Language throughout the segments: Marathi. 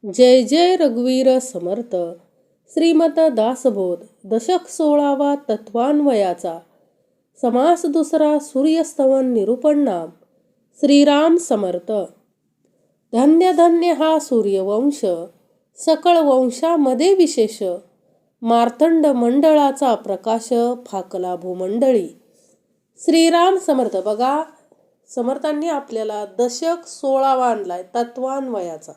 जय जय रघुवीर समर्थ. श्रीमत दासबोध दशक 16वा तत्वान्वयाचा समास दुसरा सूर्यस्तवन निरूपण नाम. श्रीराम समर्थ. धन्य धन्य हा सूर्यवंश, सकळ वंशामध्ये विशेष. मार्तंड मंडळाचा प्रकाश फाकला भूमंडळी. श्रीराम समर्थ. बघा, समर्थांनी आपल्याला दशक 16वा आणलाय तत्वान्वयाचा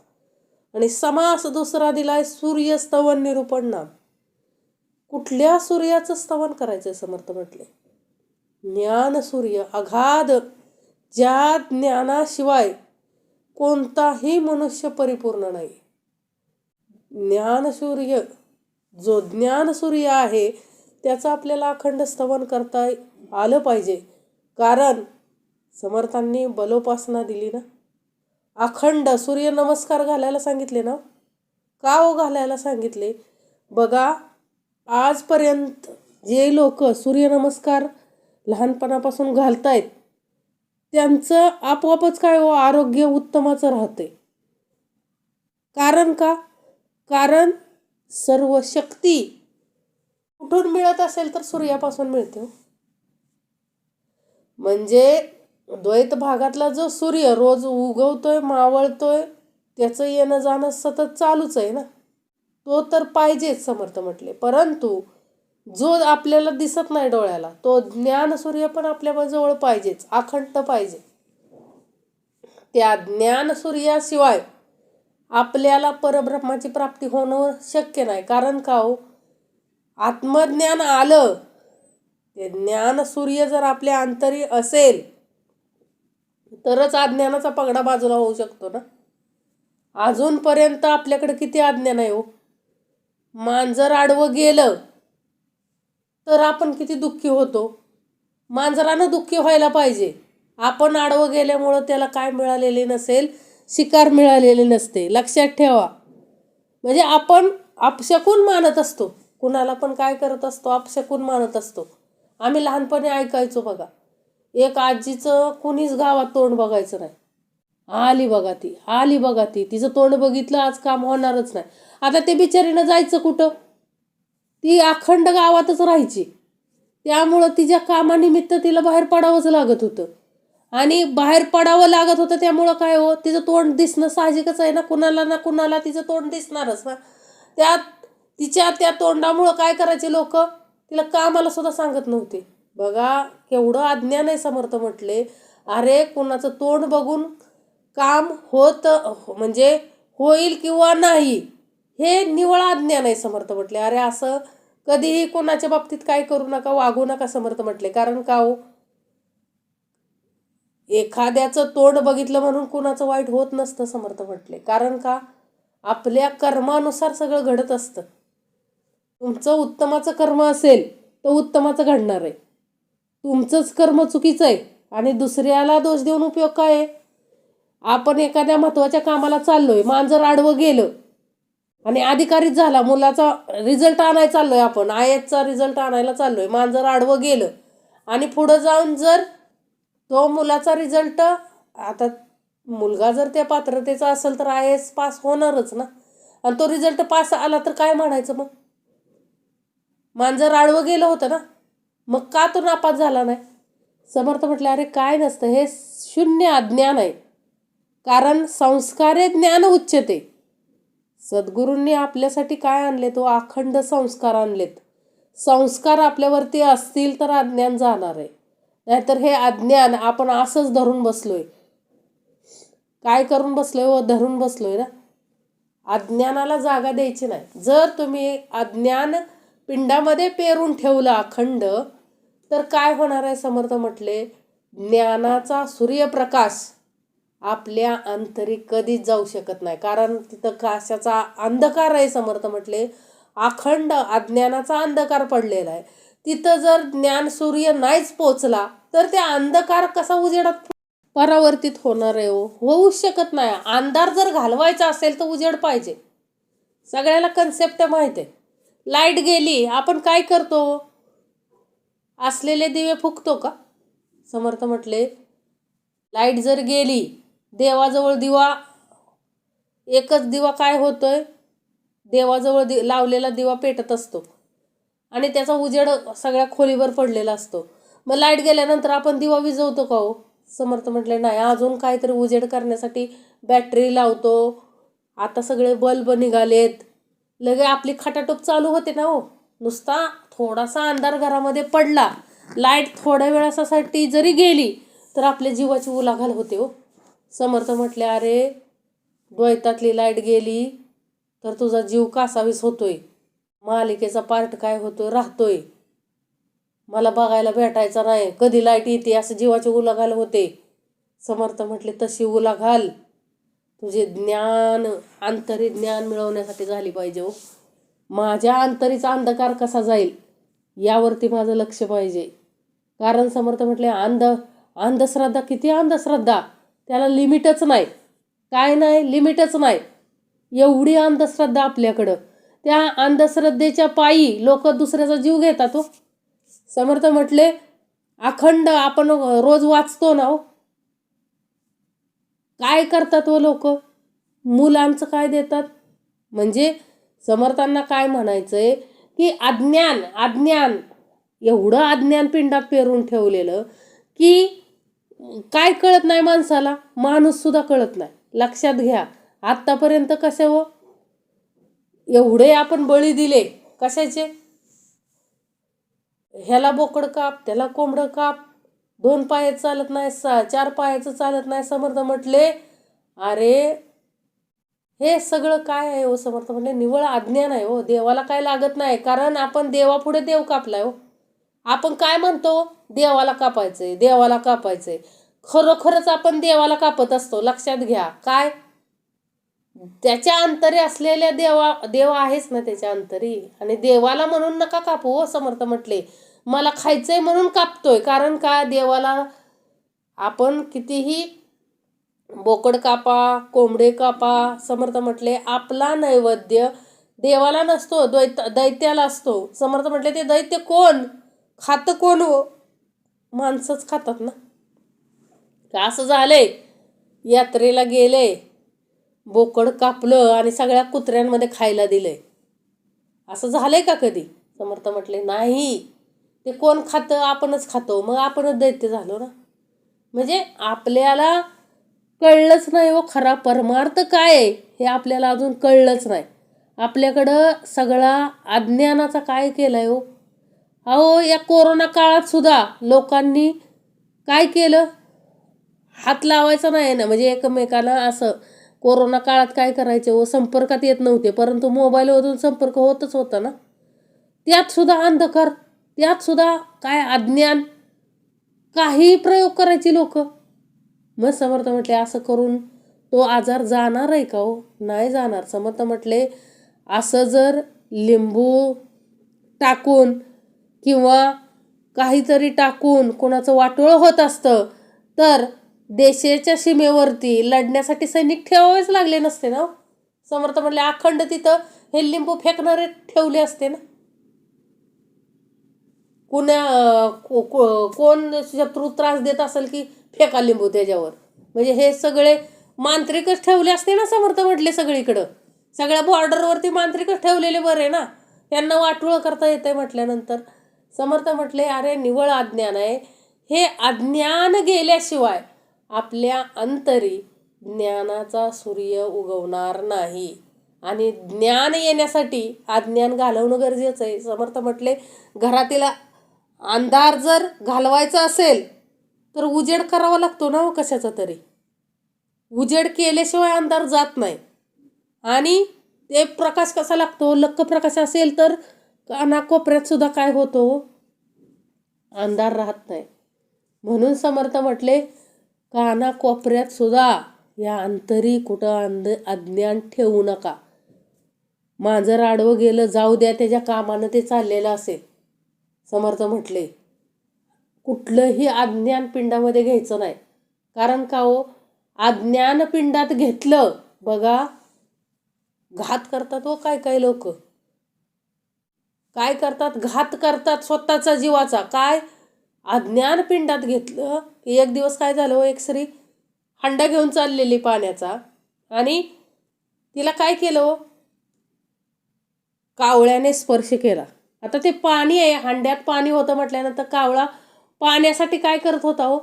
आणि समास दुसरा दिलाय सूर्यस्तवन निरूपण नाम. कुठल्या सूर्याचं स्तवन करायचंय समर्थ म्हटले? ज्ञान सूर्य, अगाध, ज्या ज्ञानाशिवाय कोणताही मनुष्य परिपूर्ण नाही. ज्ञान सूर्य, जो ज्ञान सूर्य आहे त्याचं आपल्याला अखंड स्तवन करता आलं पाहिजे. कारण समर्थांनी बलोपासना दिली ना, अखंड सूर्य नमस्कार घालायला सांगितले ना. का हो घालायला सांगितले? बघा, आजपर्यंत जे लोक सूर्यनमस्कार लहानपणापासून घालतायत त्यांचं आपोआपच काय हो, आरोग्य उत्तमाचं राहते. कारण का? कारण सर्व शक्ती कुठून मिळत असेल तर सूर्यापासून मिळते. म्हणजे द्वैत भागातला जो सूर्य रोज उगवतोय, मावळतोय, त्याचं येणं जाणं सतत चालूच आहे ना. तो तर पाहिजेच समर्थ म्हटले. परंतु जो आपल्याला दिसत नाही डोळ्याला, तो ज्ञान सूर्य पण आपल्या जवळ पाहिजेच, अखंड पाहिजे. त्या ज्ञान सूर्याशिवाय आपल्याला परब्रह्माची प्राप्ती होणं शक्य नाही. कारण का हो, आत्मज्ञान आलं, ते ज्ञान सूर्य जर आपल्या अंतरी असेल तरच अज्ञानाचा पगडा बाजूला होऊ शकतो ना. अजूनपर्यंत आपल्याकडे किती अज्ञान आहे हो. मांजर आडवं गेलं तर आपण किती दुःखी होतो. मांजरानं दुःखी व्हायला पाहिजे. आपण आडवं गेल्यामुळं त्याला काय मिळालेले नसेल, शिकार मिळालेले नसते. लक्षात ठेवा. म्हणजे आपण अपशकुन मानत असतो. कुणाला पण काय करत असतो, अपशकुन मानत असतो. आम्ही लहानपणी ऐकायचो बघा, एक आजीचं कुणीच गावात तोंड बघायचं नाही. आली बघा ती, आली बघा ती, तिचं तोंड बघितलं आज काम होणारच नाही. आता ते बिचारीनं जायचं कुठं? ती अखंड गावातच राहायची. त्यामुळं तिच्या कामानिमित्त तिला बाहेर पडावंच लागत होतं. आणि बाहेर पडावं लागत होतं त्यामुळं काय हो, तिचं तोंड दिसणं साहजिकच आहे ना. कुणाला ना कुणाला तिचं तोंड दिसणारच ना. तिच्या त्या तोंडामुळं काय करायचे लोक, तिला कामाला सुद्धा सांगत नव्हते. बघा केवढं अज्ञान आहे समर्थ म्हटले. अरे कुणाचं तोंड बघून काम होत म्हणजे होईल किंवा नाही, हे निवळ अज्ञान आहे समर्थ म्हटले. अरे असं कधीही कोणाच्या बाबतीत काय करू नका, वागू नका समर्थ म्हटले. कारण का हो, एखाद्याचं तोंड बघितलं म्हणून कुणाचं वाईट होत नसतं समर्थ म्हटले. कारण का, आपल्या कर्मानुसार सगळं घडत असतं. तुमचं उत्तमाचं कर्म असेल तर उत्तमाचं घडणार आहे. तुमचंच कर्म चुकीचं आहे आणि दुसऱ्याला दोष देऊन उपयोग काय आहे? आपण एखाद्या महत्त्वाच्या कामाला चाललोय, मांजर आडवं गेलं आणि अधिकारीच झाला, मुलाचा रिझल्ट आणायला चाललोय, आपण आयएसचा रिझल्ट आणायला चाललोय, मांजर आडवं गेलं आणि पुढं जाऊन जर तो मुलाचा रिझल्ट, आता मुलगा जर त्या पात्रतेचा असेल तर आयएस पास होणारच ना. आणि तो रिझल्ट पास आला तर काय म्हणायचं मग? मांजर आडवं गेलं होतं ना, मग का तो नापास झाला नाही? समर्थ म्हटले अरे काय नसतं, हे शून्य अज्ञान आहे. कारण संस्कारे ज्ञान उच्चते. सद्गुरूंनी आपल्यासाठी काय आणले? तो अखंड संस्कार आणलेत. संस्कार आपल्यावरती असतील तर अज्ञान जाणार आहे. नाहीतर हे अज्ञान आपण असंच धरून बसलोय. काय करून बसलोय व धरून बसलोय ना. अज्ञानाला जागा द्यायची नाही. जर तुम्ही अज्ञान पिंडामध्ये पेरून ठेवलं अखंड, तर काय होणार आहे समर्थ म्हटले? ज्ञानाचा सूर्यप्रकाश आपल्या अंतरी कधीच जाऊ शकत नाही. कारण तिथं काशाचा अंधकार आहे समर्थ म्हटले. अखंड अज्ञानाचा अंधकार पडलेला आहे. तिथं जर ज्ञान सूर्य नाहीच पोचला तर त्या अंधकार कसा उजेडात परावर्तित होणार आहे हो? होऊच शकत नाही. अंधार जर घालवायचा असेल तर उजेड पाहिजे. सगळ्याला कन्सेप्ट माहिती आहे. लाईट गेली, आपण काय करतो? असलेले दिवे फुकतो का? समर्थ म्हटले लाईट जर गेली, देवाजवळ दिवा एकच दिवा काय होतोय, देवाजवळ लावलेला दिवा पेटत असतो आणि त्याचा उजेड सगळ्या खोलीवर पडलेला असतो. मग लाईट गेल्यानंतर आपण दिवा विझवतो का हो? समर्थ म्हटले नाही, अजून काहीतरी उजेड करण्यासाठी बॅटरी लावतो. आता सगळे बल्ब निघालेत, लगे आपली खटाटोप चालू होते ना हो. नुसता थोडासा अंधार घरामध्ये पडला, लाईट थोड्या वेळासाठी जरी गेली तर आपल्या जीवाची उलाढाल होते हो. समर्थ म्हटले, अरे द्वैतातली लाईट गेली तर तुझा जीव कासावीस होतोय, मालिकेचा पार्ट काय होतोय, राहतोय, मला बघायला भेटायचा नाही, कधी लाईट येते असं जीवाची उलाढाल होते. समर्थ म्हटले, तशी उलाढाल तुझे ज्ञान, आंतरिक ज्ञान मिळवण्यासाठी झाली पाहिजे हो. माझ्या अंतरीचा अंधकार कसा जाईल यावरती माझं लक्ष पाहिजे. कारण समर्थ म्हटले, अंधश्रद्धा, किती अंधश्रद्धा, त्याला लिमिटच नाही. काय नाही, लिमिटच नाही. एवढी अंधश्रद्धा आपल्याकडं. त्या अंधश्रद्धेच्या पायी लोक दुसऱ्याचा जीव घेतात हो. समर्थ म्हटले, अखंड आपण रोज वाचतो ना हो, काय करतात व लोक, मुलांचं काय देतात. म्हणजे समर्थांना काय म्हणायचंय की अज्ञान एवढं अज्ञान पिंडात पेरून ठेवलेलं की काय कळत नाही माणसाला, माणूस सुद्धा कळत नाही. लक्षात घ्या, आत्तापर्यंत कसे हो, एवढे आपण बळी दिले कशाचे, ह्याला बोकड काप, त्याला कोंबडं काप, 2 पायाचं चालत नाही, 4 पायाचं चालत नाही. समर्थ म्हटले, अरे हे सगळं काय आहे हो? समर्थ म्हटले, निव्वळ अज्ञान आहे हो. देवाला काय लागत नाही, कारण आपण देवापुढे देव कापलाय हो. आपण काय म्हणतो, देवाला कापायचंय, देवाला कापायचंय. खरोखरच आपण देवाला कापत असतो. लक्षात घ्या, काय त्याच्या अंतरी असलेल्या देव आहेच ना त्याच्या अंतरी, आणि देवाला म्हणून नका कापू हो. समर्थ म्हटले, मला खायचंय म्हणून कापतोय. कारण काय, देवाला आपण कितीही बोकड कापा, कोंबडे कापा, समर्थ म्हटले आपला नैवेद्य देवाला नसतो, दैत्याला असतो. समर्थ म्हटले, ते दैत्य कोण खातं, कोण हो, माणसंच खातात ना. का असं झालंय, यात्रेला गेले, बोकड कापलं आणि सगळ्या कुत्र्यांमध्ये खायला दिलंय, असं झालंय का कधी? समर्थ म्हटले, नाही. ते कोण खातं, आपणच खातो, मग आपणच दैत्य झालो ना. म्हणजे आपल्याला कळलंच नाही हो, खरा परमार्थ काय आहे हे आपल्याला अजून कळलंच नाही. आपल्याकडं सगळा अज्ञानाचा काय केलाय हो. अहो, या कोरोना काळात सुद्धा लोकांनी काय केलं, हात लावायचा नाही ना, म्हणजे एकमेकाला. असं कोरोना काळात काय करायचे हो, संपर्कात येत नव्हते, परंतु मोबाईलवरून संपर्क होतच होता ना. त्यात सुद्धा अंधकार, त्यात सुद्धा काय अज्ञान, काही प्रयोग करायचे लोक. मग समर्थ म्हटले, असं करून तो आजार जाणार आहे का हो? नाही जाणार. समर्थ म्हटले, असं जर लिंबू टाकून किंवा काहीतरी टाकून कोणाचं वाटोळं होत असतं तर देशाच्या सीमेवरती लढण्यासाठी सैनिक ठेवावेच लागले नसते ना. समर्थ म्हटले, अखंड तिथं हे लिंबू फेकणारे ठेवले असते ना. कोण शत्रू त्रास देत असेल की फेका लिंबू त्याच्यावर, म्हणजे हे सगळे मांत्रिकच ठेवले असते ना. समर्थ म्हटले, सगळीकडं सगळ्या बॉर्डरवरती मांत्रिकच ठेवलेले बरे ना, त्यांना वाटोळं करता येतंय म्हटल्यानंतर. समर्थ म्हटले, अरे निव्वळ अज्ञान आहे हे. अज्ञान गेल्याशिवाय आपल्या अंतरी ज्ञानाचा सूर्य उगवणार नाही, आणि ज्ञान येण्यासाठी अज्ञान घालवणं गरजेचं आहे. समर्थ म्हटले, घरातील अंधार जर घालवायचा असेल तर उजेड करावा लागतो ना कशाचा तरी. उजेड केल्याशिवाय अंधार जात नाही. आणि ते प्रकाश कसा लागतो, लख्ख प्रकाश असेल तर कानाकोपऱ्यात सुद्धा काय होतो, अंधार राहत नाही. म्हणून समर्थ म्हटले, कानाकोपऱ्यात सुद्धा या अंतरी कुठं अज्ञान ठेवू नका. मांजर आडवं गेलं, जाऊ द्या, त्याच्या कामानं ते चाललेलं असेल. समर्थ म्हटले, कुठलंही अज्ञान पिंडामध्ये घ्यायचं नाही. कारण का हो, अज्ञान पिंडात घेतलं, बघा घात करतात हो. काय लोक काय करतात, घात करतात स्वतःचा जीवाचा. काय, अज्ञान पिंडात घेतलं की. एक दिवस काय झालं, एक स्त्री हंडा घेऊन चाललेली पाण्याचा, आणि तिला काय केलं हो, कावळ्याने स्पर्श केला. आता ते पाणी आहे, हांड्यात पाणी होतं म्हटल्यानंतर कावळा पाण्यासाठी काय करत होता हो,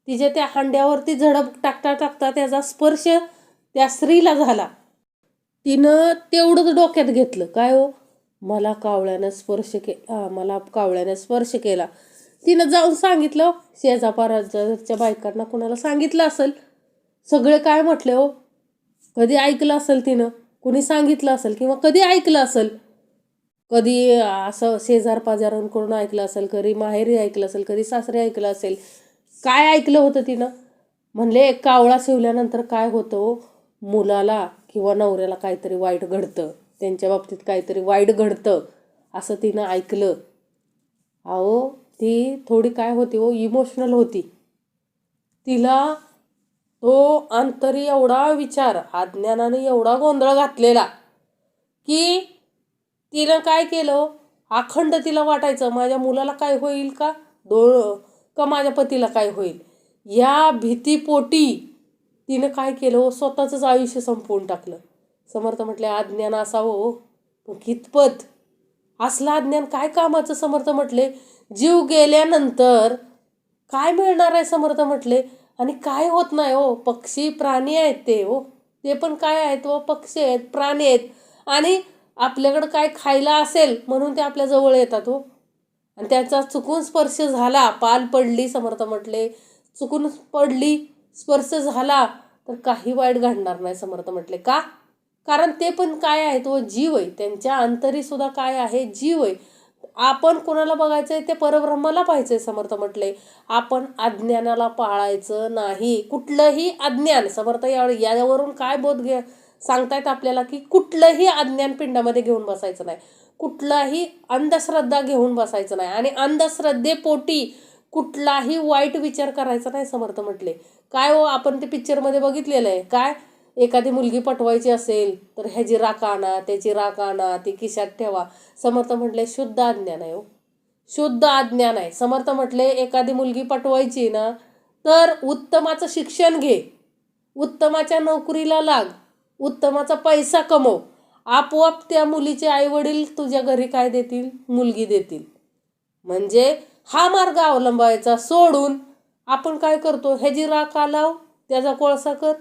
तिच्या त्या हांड्यावरती झडप टाकता टाकता त्याचा स्पर्श त्या स्त्रीला झाला. तिनं तेवढंच डोक्यात घेतलं, काय हो, मला कावळ्यानं स्पर्श केला. तिनं जाऊन सांगितलं शेजापाजारच्या बायकांना, कुणाला सांगितलं असेल. सगळे काय म्हटले हो, कधी ऐकलं असेल तिनं, कुणी सांगितलं असेल किंवा कधी ऐकलं असेल, कधी असं शेजार पाजारांकडून ऐकलं असेल, कधी माहेरी ऐकलं असेल, कधी सासरी ऐकलं असेल. काय ऐकलं होतं तिनं, म्हणले कावळा शिवल्यानंतर काय होतं हो, मुलाला किंवा नवऱ्याला काहीतरी वाईट घडतं, त्यांच्या बाबतीत काहीतरी वाईट घडतं असं तिनं ऐकलं. अहो ती थोडी काय होती हो, इमोशनल होती. तिला तो अंतरी एवढा विचार अज्ञानाने एवढा गोंधळ घातलेला की तिनं काय केलं, अखंड तिला वाटायचं माझ्या मुलाला काय होईल का माझ्या पतीला काय होईल, या भीतीपोटी तिनं काय केलं, स्वतःचंच आयुष्य संपवून टाकलं. समर्थ म्हटले अज्ञान असावं हो, पण कितपत असलं अज्ञान काय कामाचं. समर्थ म्हटले जीव गेल्यानंतर काय मिळणार आहे समर्थ म्हटले, आणि काय होत नाही हो. पक्षी प्राणी आहेत ते हो, ते पण काय आहेत हो, पक्षी आहेत, प्राणी आहेत. आणि आपल्याकडं काय खायला असेल म्हणून ते आपल्या जवळ येतात हो, आणि त्याचा चुकून स्पर्श झाला, पाल पडली, समर्थ म्हटले चुकून पडली, स्पर्श झाला तर काही वाईट घडणार नाही. समर्थ म्हटले का, कारण ते पण काय आहे तो जीव आहे, त्यांच्या अंतरी सुद्धा काय आहे, जीव आहे. आपण कोणाला बघायचंय, ते परब्रह्माला पाहायचंय. समर्थ म्हटले आपण अज्ञानाला पाळायचं नाही, कुठलंही अज्ञान. समर्थ यावरून काय बोध सांगतायत आपल्याला, की कुठलंही अज्ञान पिंडामध्ये घेऊन बसायचं नाही, कुठलाही अंधश्रद्धा घेऊन बसायचं नाही, आणि अंधश्रद्धेपोटी कुठलाही वाईट विचार करायचा नाही. समर्थ म्हटले काय हो, आपण ते पिक्चरमध्ये बघितलेलं आहे, काय एखादी मुलगी पटवायची असेल तर ह्याची राख आणा, त्याची राख आणा, ती खिशात ठेवा. समर्थ म्हटले शुद्ध अज्ञान आहे हो, शुद्ध अज्ञान आहे. समर्थ म्हटले एखादी मुलगी पटवायची ना तर उत्तमाचं शिक्षण घे, उत्तमाच्या नोकरीला लाग, उत्तमाचा पैसा कमव, आपोआप त्या मुलीचे आईवडील तुझ्या घरी काय देतील, मुलगी देतील. म्हणजे हा मार्ग अवलंबायचा सोडून आपण काय करतो, ह्याची राख लाव, त्याचा कोळसा कर,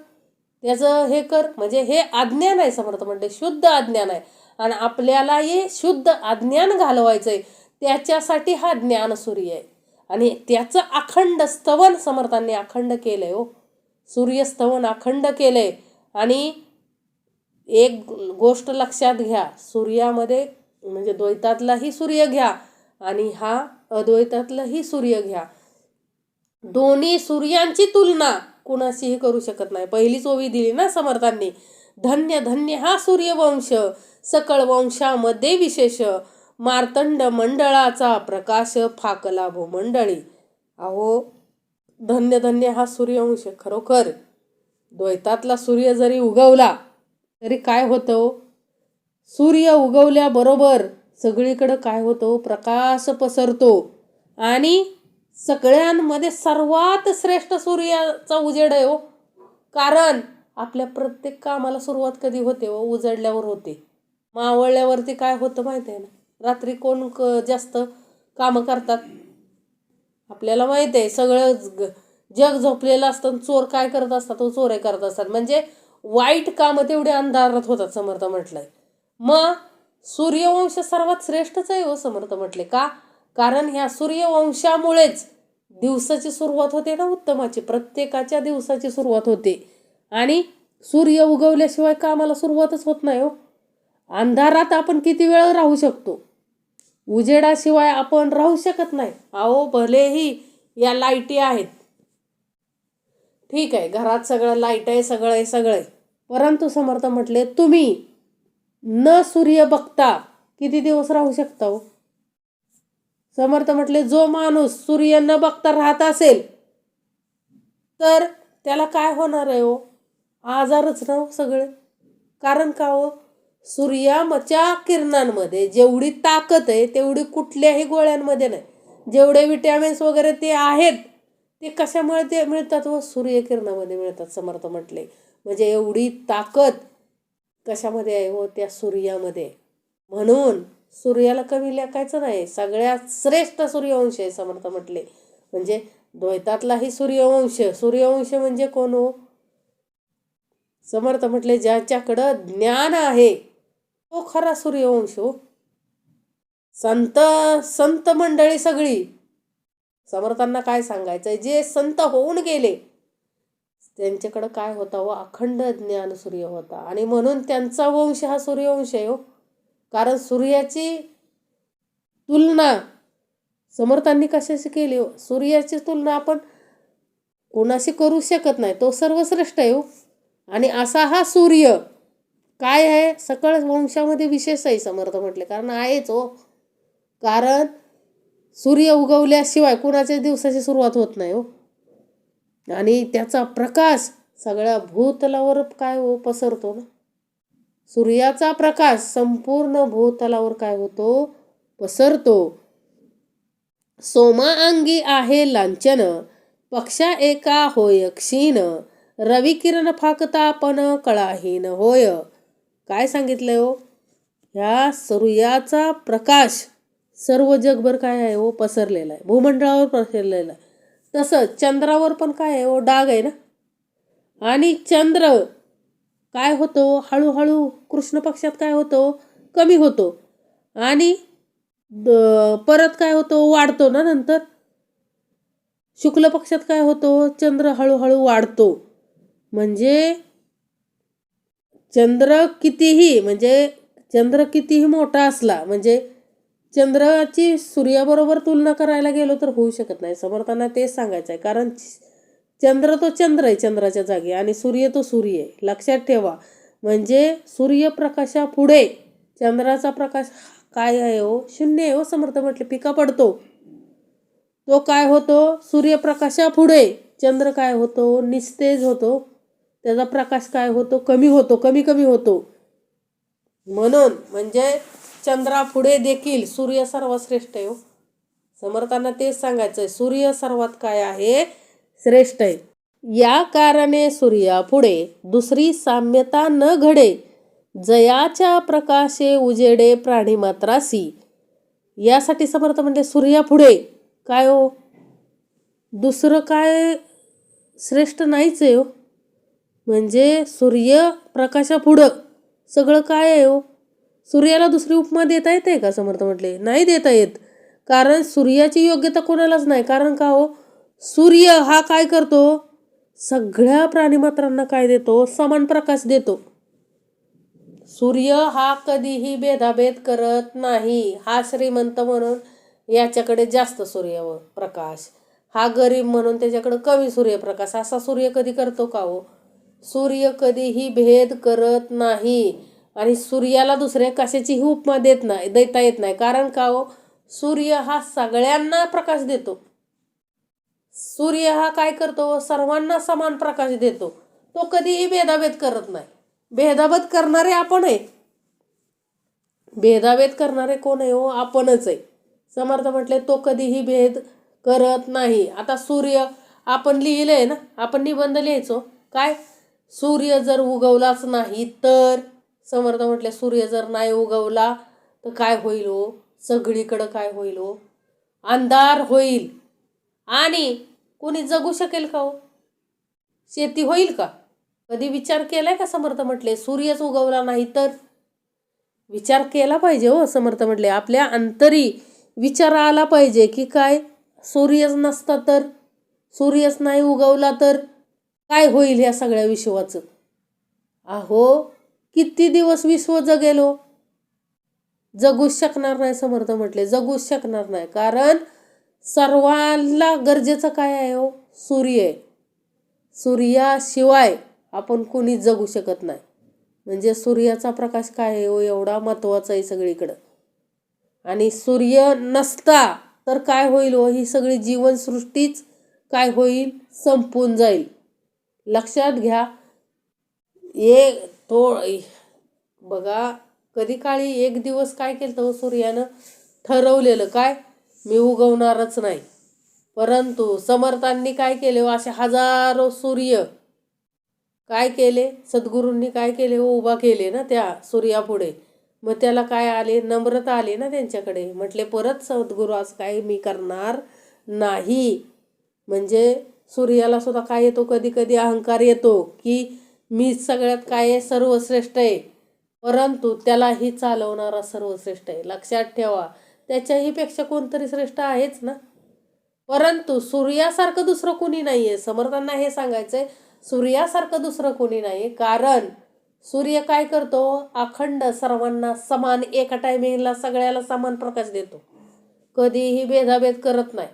त्याचं हे कर, म्हणजे हे अज्ञान आहे. समर्थ म्हणते शुद्ध अज्ञान आहे, आणि आपल्याला हे शुद्ध अज्ञान घालवायचंय, त्याच्यासाठी हा ज्ञानसूर्य आहे. आणि त्याचं अखंड स्तवन समर्थांनी अखंड केलंय हो, सूर्यस्तवन अखंड केलंय. आणि एक गोष्ट लक्षात घ्या, सूर्यामध्ये म्हणजे द्वैतातलाही सूर्य घ्या आणि हा अद्वैतातलाही सूर्य घ्या, दोन्ही सूर्यांची तुलना कुणाशीही करू शकत नाही. पहिलीच ओवी दिली ना समर्थांनी, धन्य धन्य हा सूर्यवंश, सकळ वंशामध्ये विशेष, मार्तंड मंडळाचा प्रकाश फाकला भूमंडळी. अहो धन्य धन्य हा सूर्यवंश. खरोखर द्वैतातला सूर्य जरी उगवला तरी काय होतं, सूर्य उगवल्याबरोबर सगळीकडं काय होतं, प्रकाश पसरतो, आणि सगळ्यांमध्ये सर्वात श्रेष्ठ सूर्याचा उजेड आहे हो. कारण आपल्या प्रत्येक कामाला सुरुवात कधी होते हो, उजडल्यावर होते. मावळल्यावरती काय होतं माहिती आहे ना, रात्री कोण जास्त कामं करतात आपल्याला माहिती आहे. सगळं जग झोपलेलं असतं, चोर काय करत असतात, तो चोऱ्या करत असतात, म्हणजे वाईट कामं तेवढे अंधारात होतात. समर्थ म्हटलंय मग सूर्यवंश सर्वात श्रेष्ठच आहे हो. समर्थ म्हटले का, कारण ह्या सूर्यवंशामुळेच दिवसाची सुरुवात होते ना, उत्तमाची, प्रत्येकाच्या दिवसाची सुरुवात होते. आणि सूर्य उगवल्याशिवाय कामाला सुरुवातच होत नाही हो. अंधारात आपण किती वेळ राहू शकतो, उजेडाशिवाय आपण राहू शकत नाही. अहो भलेही या लाईटी आहेत, ठीक आहे, घरात सगळं लाईट आहे, सगळं आहे, सगळं आहे, परंतु समर्थ म्हटले तुम्ही न सूर्य बघता किती दिवस राहू शकता हो. समर्थ म्हटले जो माणूस सूर्य न बघता राहत असेल तर त्याला काय होणार आहे हो, आजारच ना सगळे. कारण का हो, सूर्याच्या किरणांमध्ये जेवढी ताकद आहे तेवढी कुठल्याही गोळ्यांमध्ये नाही. जेवढे विटॅमिन्स वगैरे ते आहेत ते कशामुळे ते मिळतात हो, सूर्यकिरणामध्ये मिळतात. समर्थ म्हटले म्हणजे एवढी ताकद कशामध्ये आहे हो? त्या सूर्यामध्ये. म्हणून सूर्याला कमी लेखायचं नाही. सगळ्यात श्रेष्ठ सूर्यवंश आहे समर्थ म्हटले. म्हणजे द्वैतातलाही सूर्यवंश. सूर्यवंश म्हणजे कोण हो? समर्थ म्हटले ज्याच्याकडं ज्ञान आहे तो खरा सूर्यवंश हो. संत संत मंडळी सगळी, समर्थांना काय सांगायचंय, जे संत होऊन गेले त्यांच्याकडं काय होता व अखंड ज्ञान सूर्य होता. आणि म्हणून त्यांचा वंश हा सूर्यवंश आहे हो. कारण सूर्याची तुलना समर्थांनी कशाशी केली हो? सूर्याची तुलना आपण कोणाशी करू शकत नाही. तो सर्वश्रेष्ठ आहे हो. आणि असा हा सूर्य काय आहे, सकळ वंशामध्ये विशेष आहे समर्थ म्हटले. कारण आहेच हो. कारण सूर्य उगवल्याशिवाय कुणाच्या दिवसाची सुरुवात होत नाही हो. आणि त्याचा प्रकाश सगळ्या भूतलावर काय हो पसरतो ना. सूर्याचा प्रकाश संपूर्ण भूतलावर काय होतो, पसरतो. सोमा अंगी आहे लांछन, पक्षा एका होय क्षीण, रवी किरण फाकता पण कळाहीन होय. काय सांगितलंय हो? ह्या सूर्याचा प्रकाश सर्व जगभर काय आहे हो, पसरलेला आहे. भूमंडळावर पसरलेला आहे. तसंच चंद्रावर पण काय आहे हो, डाग आहे ना. आणि चंद्र काय होतो, हळूहळू कृष्ण पक्षात काय होतो, कमी होतो. आणि परत काय होतो, वाढतो ना नंतर. शुक्ल पक्षात काय होतो, चंद्र हळूहळू वाढतो. म्हणजे चंद्र कितीही मोठा असला, म्हणजे चंद्राची सूर्याबरोबर तुलना करायला गेलो तर होऊ शकत नाही. समर्थांना तेच सांगायचं आहे. कारण चंद्र तो चंद्र आहे चंद्राच्या जागी, आणि सूर्य तो सूर्य आहे. लक्षात ठेवा. म्हणजे सूर्यप्रकाशापुढे चंद्राचा प्रकाश काय आहे हो, शून्य आहे हो. समर्थ म्हटले पिका पडतो तो काय होतो, सूर्यप्रकाशापुढे चंद्र काय होतो, निस्तेज होतो. त्याचा प्रकाश काय होतो, कमी होतो, कमी कमी होतो. म्हणून म्हणजे चंद्रापुढे देखील सूर्य सर्वात श्रेष्ठ आहे हो. समर्थांना तेच सांगायचंय, सूर्य सर्वात काय आहे, श्रेष्ठ आहे. या कारणे सूर्यापुढे दुसरी साम्यता न घडे, जयाच्या प्रकाशे उजेडे प्राणीमात्रासी. यासाठी समर्थ म्हणजे सूर्यापुढे काय हो, दुसरं काय श्रेष्ठ नाहीच आहे हो. म्हणजे सूर्य प्रकाशापुढं सगळं काय आहे हो. सूर्याला दुसरी उपमा देता येते का समर्थ म्हटले? नाही देता येत. कारण सूर्याची योग्यता कोणालाच नाही. कारण का हो, सूर्य हा काय करतो, सगळ्या प्राणीमात्रांना काय देतो, समान प्रकाश देतो. सूर्य हा कधीही भेदाभेद करत नाही. हा श्रीमंत म्हणून याच्याकडे जास्त सूर्य प्रकाश, हा गरीब म्हणून त्याच्याकडे कमी सूर्यप्रकाश, असा सूर्य कधी करतो का हो? सूर्य कधीही भेद करत नाही. आणि सूर्याला दुसऱ्या कशाचीही उपमा देता येत नाही. कारण का हो, सूर्य हा सगळ्यांना प्रकाश देतो. सूर्य हा काय करतो, सर्वांना समान प्रकाश देतो. तो कधीही भेदाभेद करत नाही. भेदाभेद करणारे आपण आहे. भेदाभेद करणारे कोण आहे हो, आपणच आहे. समर्थ म्हटले तो कधीही भेद करत नाही. आता सूर्य आपण लिहिलंय ना, आपण निबंध लिहायचो काय, सूर्य जर उगवलाच नाही तर. समर्थ म्हटले सूर्य जर नाही उगवला तर काय होईल हो, सगळीकडं काय होईल हो, अंधार होईल. आणि कोणी जगू शकेल का हो, शेती होईल का? कधी विचार केलाय का समर्थ म्हटले, सूर्यच उगवला नाही तर? विचार केला पाहिजे हो. समर्थ म्हटले आपल्या अंतरी विचार आला पाहिजे की काय, सूर्यच नसता तर, सूर्यच नाही उगवला तर काय होईल ह्या सगळ्या विश्वाचं. अहो किती दिवस विश्व जगेल हो, जगूच शकणार नाही. समर्थ म्हटले जगूच शकणार नाही. कारण सर्वांना गरजेचं काय आहे हो, सूर्य आहे. सूर्याशिवाय आपण कोणी जगू शकत नाही. म्हणजे सूर्याचा प्रकाश काय आहे हो, एवढा महत्त्वाचा आहे सगळीकडं. आणि सूर्य नसता तर काय होईल हो, ही सगळी जीवनसृष्टीच काय होईल, संपून जाईल. लक्षात घ्या. बघा कधी काळी एक दिवस काय केलं तर सूर्यानं ठरवलेलं काय, मी उगवणारच नाही. परंतु समर्थांनी काय केले, असे हजारो सूर्य काय केले सद्गुरूंनी, काय केले उभा केले ना त्या सूर्यापुढे. मग त्याला काय आले, नम्रता आली ना त्यांच्याकडे. म्हटले परत सद्गुरू आज काय मी करणार नाही. म्हणजे सूर्याला सुद्धा काय येतो, कधी कधी अहंकार येतो की मी सगळ्यात काय आहे, सर्वश्रेष्ठ आहे. परंतु त्यालाही चालवणारा सर्वश्रेष्ठ आहे. लक्षात ठेवा, त्याच्याही पेक्षा कोणतरी श्रेष्ठ आहेच ना. परंतु सूर्यासारखं दुसरं कोणी नाही आहे. समर्थांना हे सांगायचंय, सूर्यासारखं दुसरं कोणी नाही. कारण सूर्य काय करतो, अखंड सर्वांना समान एका टायमिंगला सगळ्याला समान प्रकाश देतो. कधीही भेदाभेद करत नाही.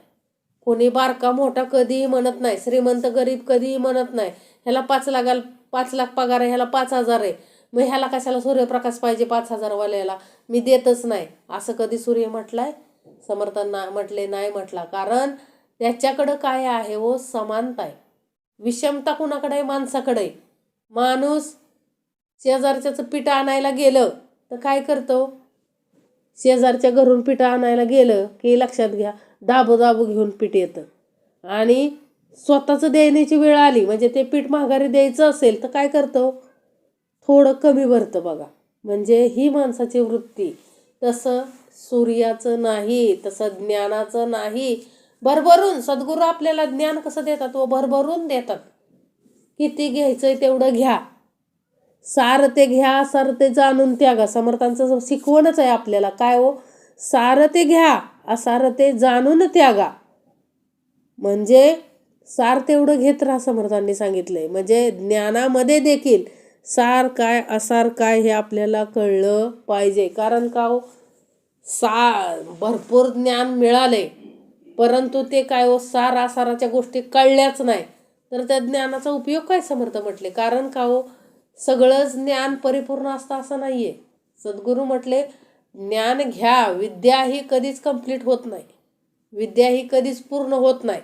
कोणी बारका मोठा कधीही म्हणत नाही, श्रीमंत गरीब कधीही म्हणत नाही. ह्याला 5 लाख पगार आहे, ह्याला 5,000 आहे, मग ह्याला कशाला सूर्यप्रकाश पाहिजे 5,000 वाल्याला, मी देतच नाही, असं कधी सूर्य म्हटलाय? समर्थांना म्हटले नाही म्हटला. कारण त्याच्याकडं काय आहे हो, समानता आहे. विषमता कुणाकडे आहे? माणसाकडे आहे. माणूस शेजारच्याचं पीठ आणायला गेलं तर काय करतो, शेजारच्या घरून पीठ आणायला गेलं की लक्षात घ्या दाबू घेऊन पीठ येतं. आणि स्वतःचं देण्याची वेळ आली म्हणजे ते पीठ माघारी द्यायचं असेल तर काय करतो, थोडं कमी भरतं बघा. म्हणजे ही माणसाची वृत्ती. तसं सूर्याचं नाही, तसं ज्ञानाचं नाही. भरभरून सद्गुरू आपल्याला ज्ञान कसं देतात व भरभरून देतात. किती घ्यायचंय तेवढं घ्या, सार ते घ्या, सार ते जाणून त्यागा. समर्थांचं शिकवणच आहे आपल्याला. काय हो, सार ते घ्या, असार ते जाणून त्यागा. म्हणजे सार तेवढं घेत राहा, समर्थांनी सांगितलंय. म्हणजे ज्ञानामध्ये देखील सार काय असार काय हे आपल्याला कळलं पाहिजे. कारण का हो, भरपूर ज्ञान मिळाले परंतु ते काय हो, सार आसाराच्या गोष्टी कळल्याच नाही तर त्या ज्ञानाचा उपयोग काय समर्थ म्हटले. कारण का हो, सगळंच ज्ञान परिपूर्ण असतं असं नाहीये. सद्गुरू म्हटले ज्ञान घ्या, विद्या ही कधीच कंप्लीट होत नाही, विद्या ही कधीच पूर्ण होत नाही.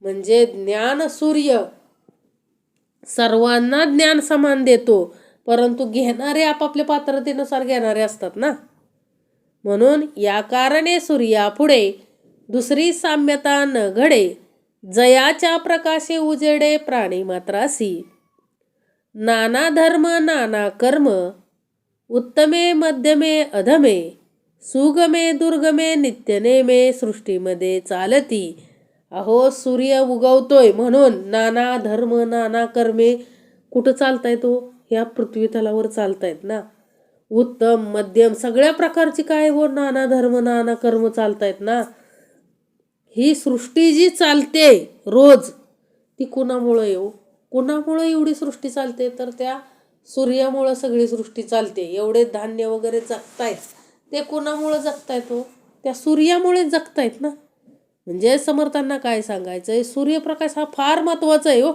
म्हणजे ज्ञान सूर्य सर्वांना ज्ञान समान देतो, परंतु घेणारे आपापल्या पात्रतेनुसार घेणारे असतात ना. म्हणून या कारणे सूर्यापुढे दुसरी साम्यता न घडे, जयाच्या प्रकाशे उजेडे प्राणी मात्रासी. नाना धर्म नाना कर्म, उत्तमे मध्यमे अधमे, सुगमे दुर्गमे नित्यनेमे सृष्टीमध्ये चालती. अहो, सूर्य उगवतोय म्हणून नाना धर्म नाना कर्मे कुठं चालतायत तो, ह्या पृथ्वी तलावर चालतायत ना. उत्तम मध्यम सगळ्या प्रकारची काय हो, नाना धर्म नाना कर्म चालतायत ना. ही सृष्टी जी चालते रोज ती कुणामुळं येऊ, कुणामुळं एवढी सृष्टी चालते, तर त्या सूर्यामुळं सगळी सृष्टी चालते. एवढे धान्य वगैरे जगतायत ते कुणामुळं जगतायत हो, त्या सूर्यामुळे जगतायत ना. म्हणजे समर्थांना काय सांगायचंय, सूर्यप्रकाश हा फार महत्वाचा आहे हो.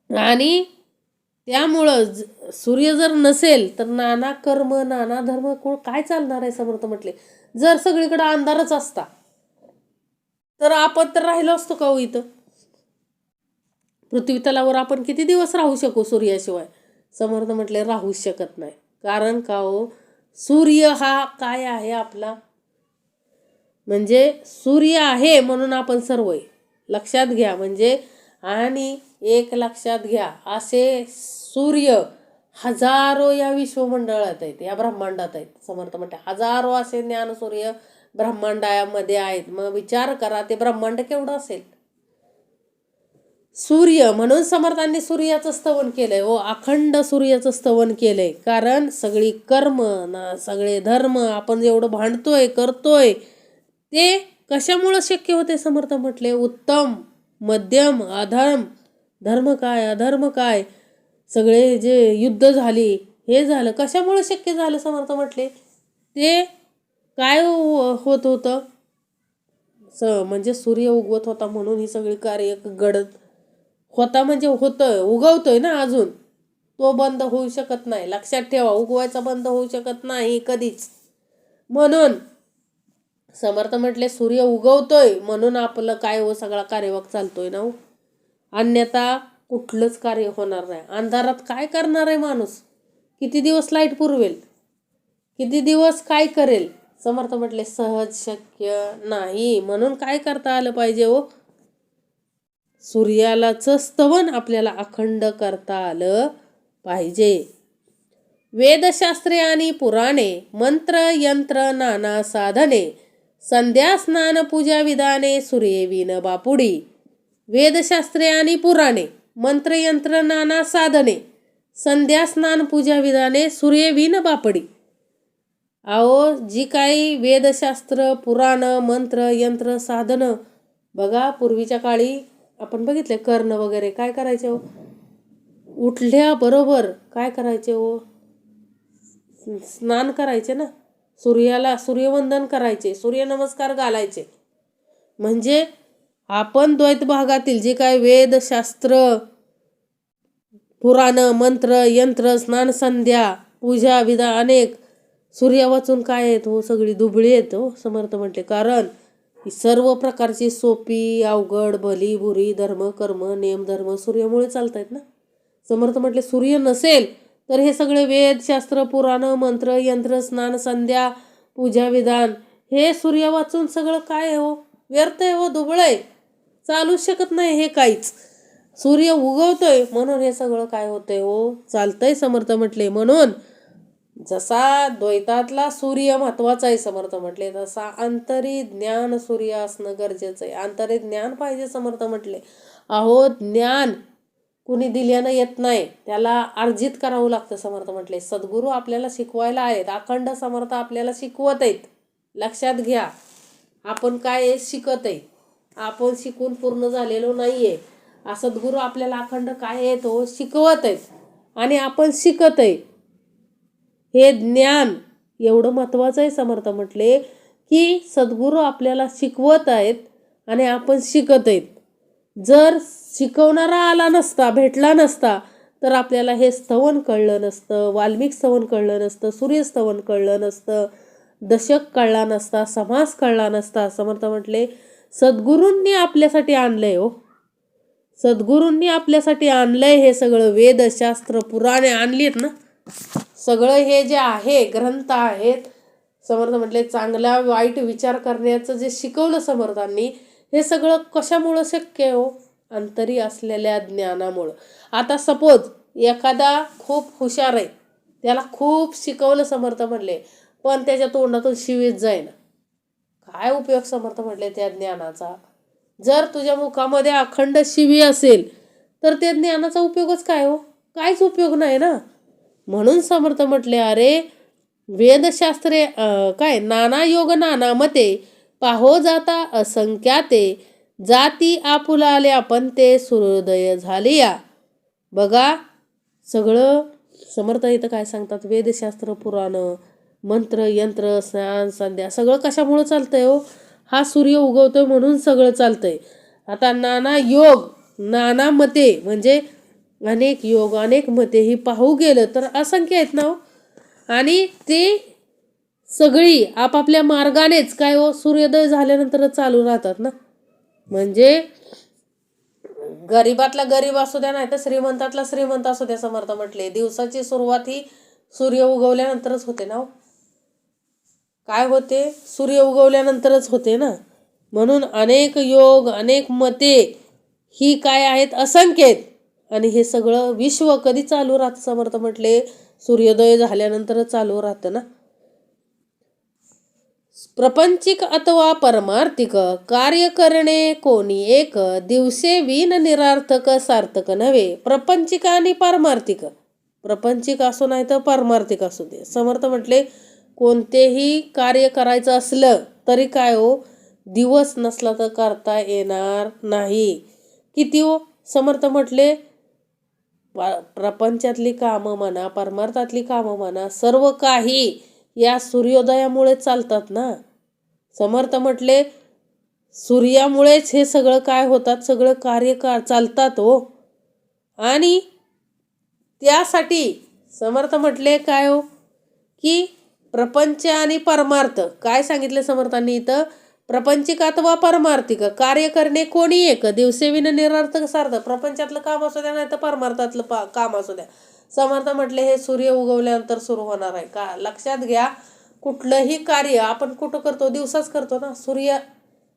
आणि त्यामुळं सूर्य जर नसेल तर नाना कर्म नाना धर्म काय चालणार आहे. समर्थ म्हटले जर सगळीकडे अंधारच असता तर आपण तर राहिलो असतो का हो इथं पृथ्वी तलावर. आपण किती दिवस राहू शकू सूर्याशिवाय? समर्थ म्हटले राहूच शकत नाही. कारण का हो, सूर्य हा काय आहे आपला, म्हणजे सूर्य आहे म्हणून आपण सर्व आहे. लक्षात घ्या. म्हणजे आणि एक लक्षात घ्या, असे सूर्य हजारो या विश्वमंडळात आहेत, या ब्रह्मांडात आहेत. समर्थ म्हणते हजारो असे ज्ञान सूर्य ब्रह्मांडामध्ये आहेत. मग विचार करा ते ब्रह्मांड केवढं असेल. सूर्य म्हणून समर्थांनी सूर्याचं स्तवन केलंय हो, अखंड सूर्याचं स्तवन केलंय. कारण सगळी कर्म ना सगळे धर्म आपण जेवढं भांडतोय करतोय ते कशामुळं शक्य होते. समर्थ म्हटले उत्तम मध्यम अधर्म, धर्म काय अधर्म काय, सगळे जे युद्ध झाली हे झालं कशामुळे शक्य झालं. समर्थ म्हटले ते काय होत होतं, म्हणजे सूर्य उगवत होता म्हणून ही सगळी कार्य घडत होता. म्हणजे होतं उगवतोय ना अजून, तो बंद होऊ शकत नाही. लक्षात ठेवा, उगवायचा बंद होऊ शकत नाही कधीच. म्हणून समर्थ म्हटले सूर्य उगवतोय म्हणून आपलं काय हो सगळा कार्यवाह चालतोय ना. अन्यथा कुठलंच कार्य होणार नाही. अंधारात काय करणार आहे माणूस, किती दिवस लाईट पुरवेल, किती दिवस काय करेल. समर्थ म्हटले सहज शक्य नाही. म्हणून काय करता आलं पाहिजे हो, सूर्यालाचं स्तवन आपल्याला अखंड करता आलं पाहिजे. वेदशास्त्रे आणि पुराणे, मंत्र यंत्र नाना साधने, संध्या स्नान पूजा विधाने, सूर्ये विन बापुडी. वेदशास्त्रे आणि पुराणे, मंत्रयंत्र नाना साधने, संध्या स्नान पूजा विधाने, सूर्ये विन बापडी. अहो, जी काही वेदशास्त्र, पुराण, मंत्र, यंत्र, साधनं, बघा पूर्वीच्या काळी आपण बघितले कर्ण वगैरे काय करायचे हो, उठल्याबरोबर काय करायचे हो, स्नान करायचे ना, सूर्याला सूर्यवंदन करायचे, सूर्यनमस्कार घालायचे. म्हणजे आपण द्वैत भागातील जे काय वेदशास्त्र, पुराण, मंत्र, यंत्र, स्नान, संध्या, पूजा विधा अनेक सूर्या वाचून काय आहेत हो, सगळी दुबळी आहेत हो, समर्थ म्हटले. कारण ही सर्व प्रकारची सोपी, अवघड, भली बुरी, धर्म, कर्म, नेम, धर्म सूर्यामुळे चालत आहेत ना. समर्थ म्हटले सूर्य नसेल तर हे सगळे वेद, शास्त्र, पुराण, मंत्र, यंत्र, स्नान, संध्या, पूजा विधान हे सूर्य वाचून सगळं काय आहे हो, व्यर्थ आहे हो, दुबळ आहे, चालू शकत नाही हे काहीच. सूर्य उगवतोय म्हणून हे सगळं काय होतंय हो, चालतंय. समर्थ म्हटले म्हणून जसा द्वैतातला सूर्य महत्वाचा आहे समर्थ म्हटले, तसा अंतरी ज्ञान सूर्य असणं गरजेचं आहे. अंतरी ज्ञान पाहिजे समर्थ म्हटले. अहो, ज्ञान कुणी दिल्यानं येत नाही, त्याला अर्जित करावं लागतं समर्थ म्हटले. सद्गुरू आपल्याला शिकवायला आहेत, अखंड समर्थ आपल्याला शिकवत आहेत. लक्षात घ्या, आपण काय शिकत आहे, आपण शिकून पूर्ण झालेलो नाहीये. सद्गुरू आपल्याला अखंड काय आहे तो शिकवत आहेत आणि आपण शिकत आहे. हे ज्ञान एवढं महत्वाचं आहे समर्थ म्हटले, की सद्गुरू आपल्याला शिकवत आहेत आणि आपण शिकत आहेत. जर शिकवणारा आला नसता, भेटला नसता, तर आपल्याला हे स्तवन कळलं नसतं, वाल्मिक स्तवन कळलं नसतं, सूर्यस्तवन कळलं नसतं, दशक कळला नसता, समास कळला नसता. समर्थ म्हटले सद्गुरूंनी आपल्यासाठी आणलंय हो, सद्गुरूंनी आपल्यासाठी आणलंय. हे सगळं वेदशास्त्र, पुराणे आणलीत ना, सगळं हे जे आहे ग्रंथ आहेत समर्थ म्हटले, चांगला वाईट विचार करण्याचं जे शिकवलं समर्थांनी, हे सगळं कशामुळं शक्य आहे हो, अंतरी असलेल्या ज्ञानामुळं. आता सपोज एखादा खूप हुशार आहे, त्याला खूप शिकवलं समर्थ म्हटले, पण त्याच्या तोंडातून शिवीच जाईना, काय उपयोग समर्थ म्हटले त्या ज्ञानाचा. जर तुझ्या मुखामध्ये अखंड शिवी असेल तर त्या ज्ञानाचा उपयोगच काय हो, काहीच उपयोग नाही ना. म्हणून समर्थ म्हटले, अरे वेदशास्त्रे काय नाना योग नाना मते, पाहो जाता असंख्याते, जाती आपुलाले आपण ते सूर्योदय झालिया. बघा सगळं समर्थ इथं काय सांगतात, वेदशास्त्र, पुराण, मंत्र, यंत्र, स्नान, संध्या सगळं कशामुळं चालतंय हो, हा सूर्य उगवतोय म्हणून सगळं चालतंय. आता नाना योग नाना मते म्हणजे अनेक योग, अनेक मते ही पाहू गेलं तर असंख्य आहेत ना हो. आणि ते सगळी आपापल्या मार्गानेच काय हो, सूर्योदय झाल्यानंतरच चालू राहतात ना. म्हणजे गरीबातला गरीब असू द्या, नाही तर श्रीमंतातला श्रीमंत असू द्या, समर्थ म्हटले दिवसाची सुरुवात ही सूर्य उगवल्यानंतरच होते ना हो. काय होते, सूर्य उगवल्यानंतरच होते ना. म्हणून अनेक योग, अनेक मते ही काय आहेत, असंख्य आहेत. आणि हे सगळं विश्व कधी चालू राहतं समर्थ म्हटले, सूर्योदय झाल्यानंतर चालू राहतं ना. प्रपंचिक अथवा परमार्थिक कार्य करणे कोणी एक, दिवसे विन निरार्थक सार्थक नव्हे. प्रपंचिक आणि पारमार्थिक, प्रपंचिक असो नाही तर पारमार्थिक असू दे, समर्थ म्हटले कोणतेही कार्य करायचं असलं तरी काय हो, दिवस नसला तर करता येणार नाही. किती हो, समर्थ म्हटले प्रपंचातली कामं म्हणा, परमार्थातली कामं म्हणा, सर्व काही या सूर्योदयामुळे चालतात ना. समर्थ म्हटले सूर्यामुळेच हे सगळं काय होतात, सगळं कार्य चालतात हो. आणि त्यासाठी समर्थ म्हटले काय हो, की प्रपंच आणि परमार्थ काय सांगितले समर्थांनी इथं, प्रपंचिक अथवा परमार्थिक कार्य करणे कोणी एक, दिवसे विन निरार्थक सार्थक. प्रपंचातलं काम असू द्या नाही तर परमार्थातलं काम असू द्या, समर्थ म्हटले हे सूर्य उगवल्यानंतर सुरू होणार आहे का. लक्षात घ्या, कुठलंही कार्य आपण कुठं करतो, दिवसाच करतो ना. सूर्य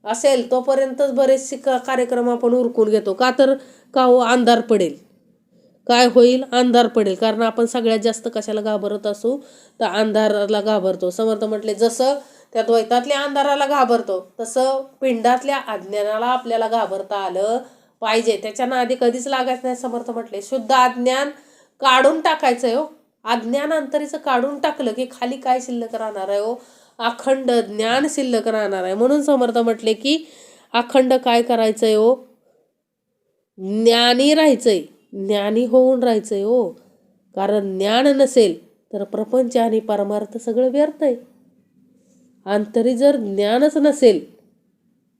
असेल तोपर्यंतच बरेचसे कार्यक्रम आपण उरकून घेतो. का हो, अंधार पडेल. काय होईल? अंधार पडेल. कारण आपण सगळ्यात जास्त कशाला घाबरत असू तर अंधाराला घाबरतो. समर्थ म्हटले जसं त्या द्वैतातल्या अंधाराला घाबरतो तसं पिंडातल्या अज्ञानाला आपल्याला घाबरता आलं पाहिजे. त्याच्या नादी कधीच लागायचं नाही. समर्थ म्हटले शुद्ध अज्ञान काढून टाकायचंय हो. अज्ञान अंतरीचं काढून टाकलं की खाली काय शिल्लक राहणार आहे हो? अखंड ज्ञान शिल्लक राहणार आहे. म्हणून समर्थ म्हटले की अखंड काय करायचंय हो? ज्ञानी राहायचंय. ज्ञानी होऊन राहायचंय हो. कारण ज्ञान नसेल तर प्रपंच आणि परमार्थ सगळं व्यर्थ आहे. अंतरी जर ज्ञानच नसेल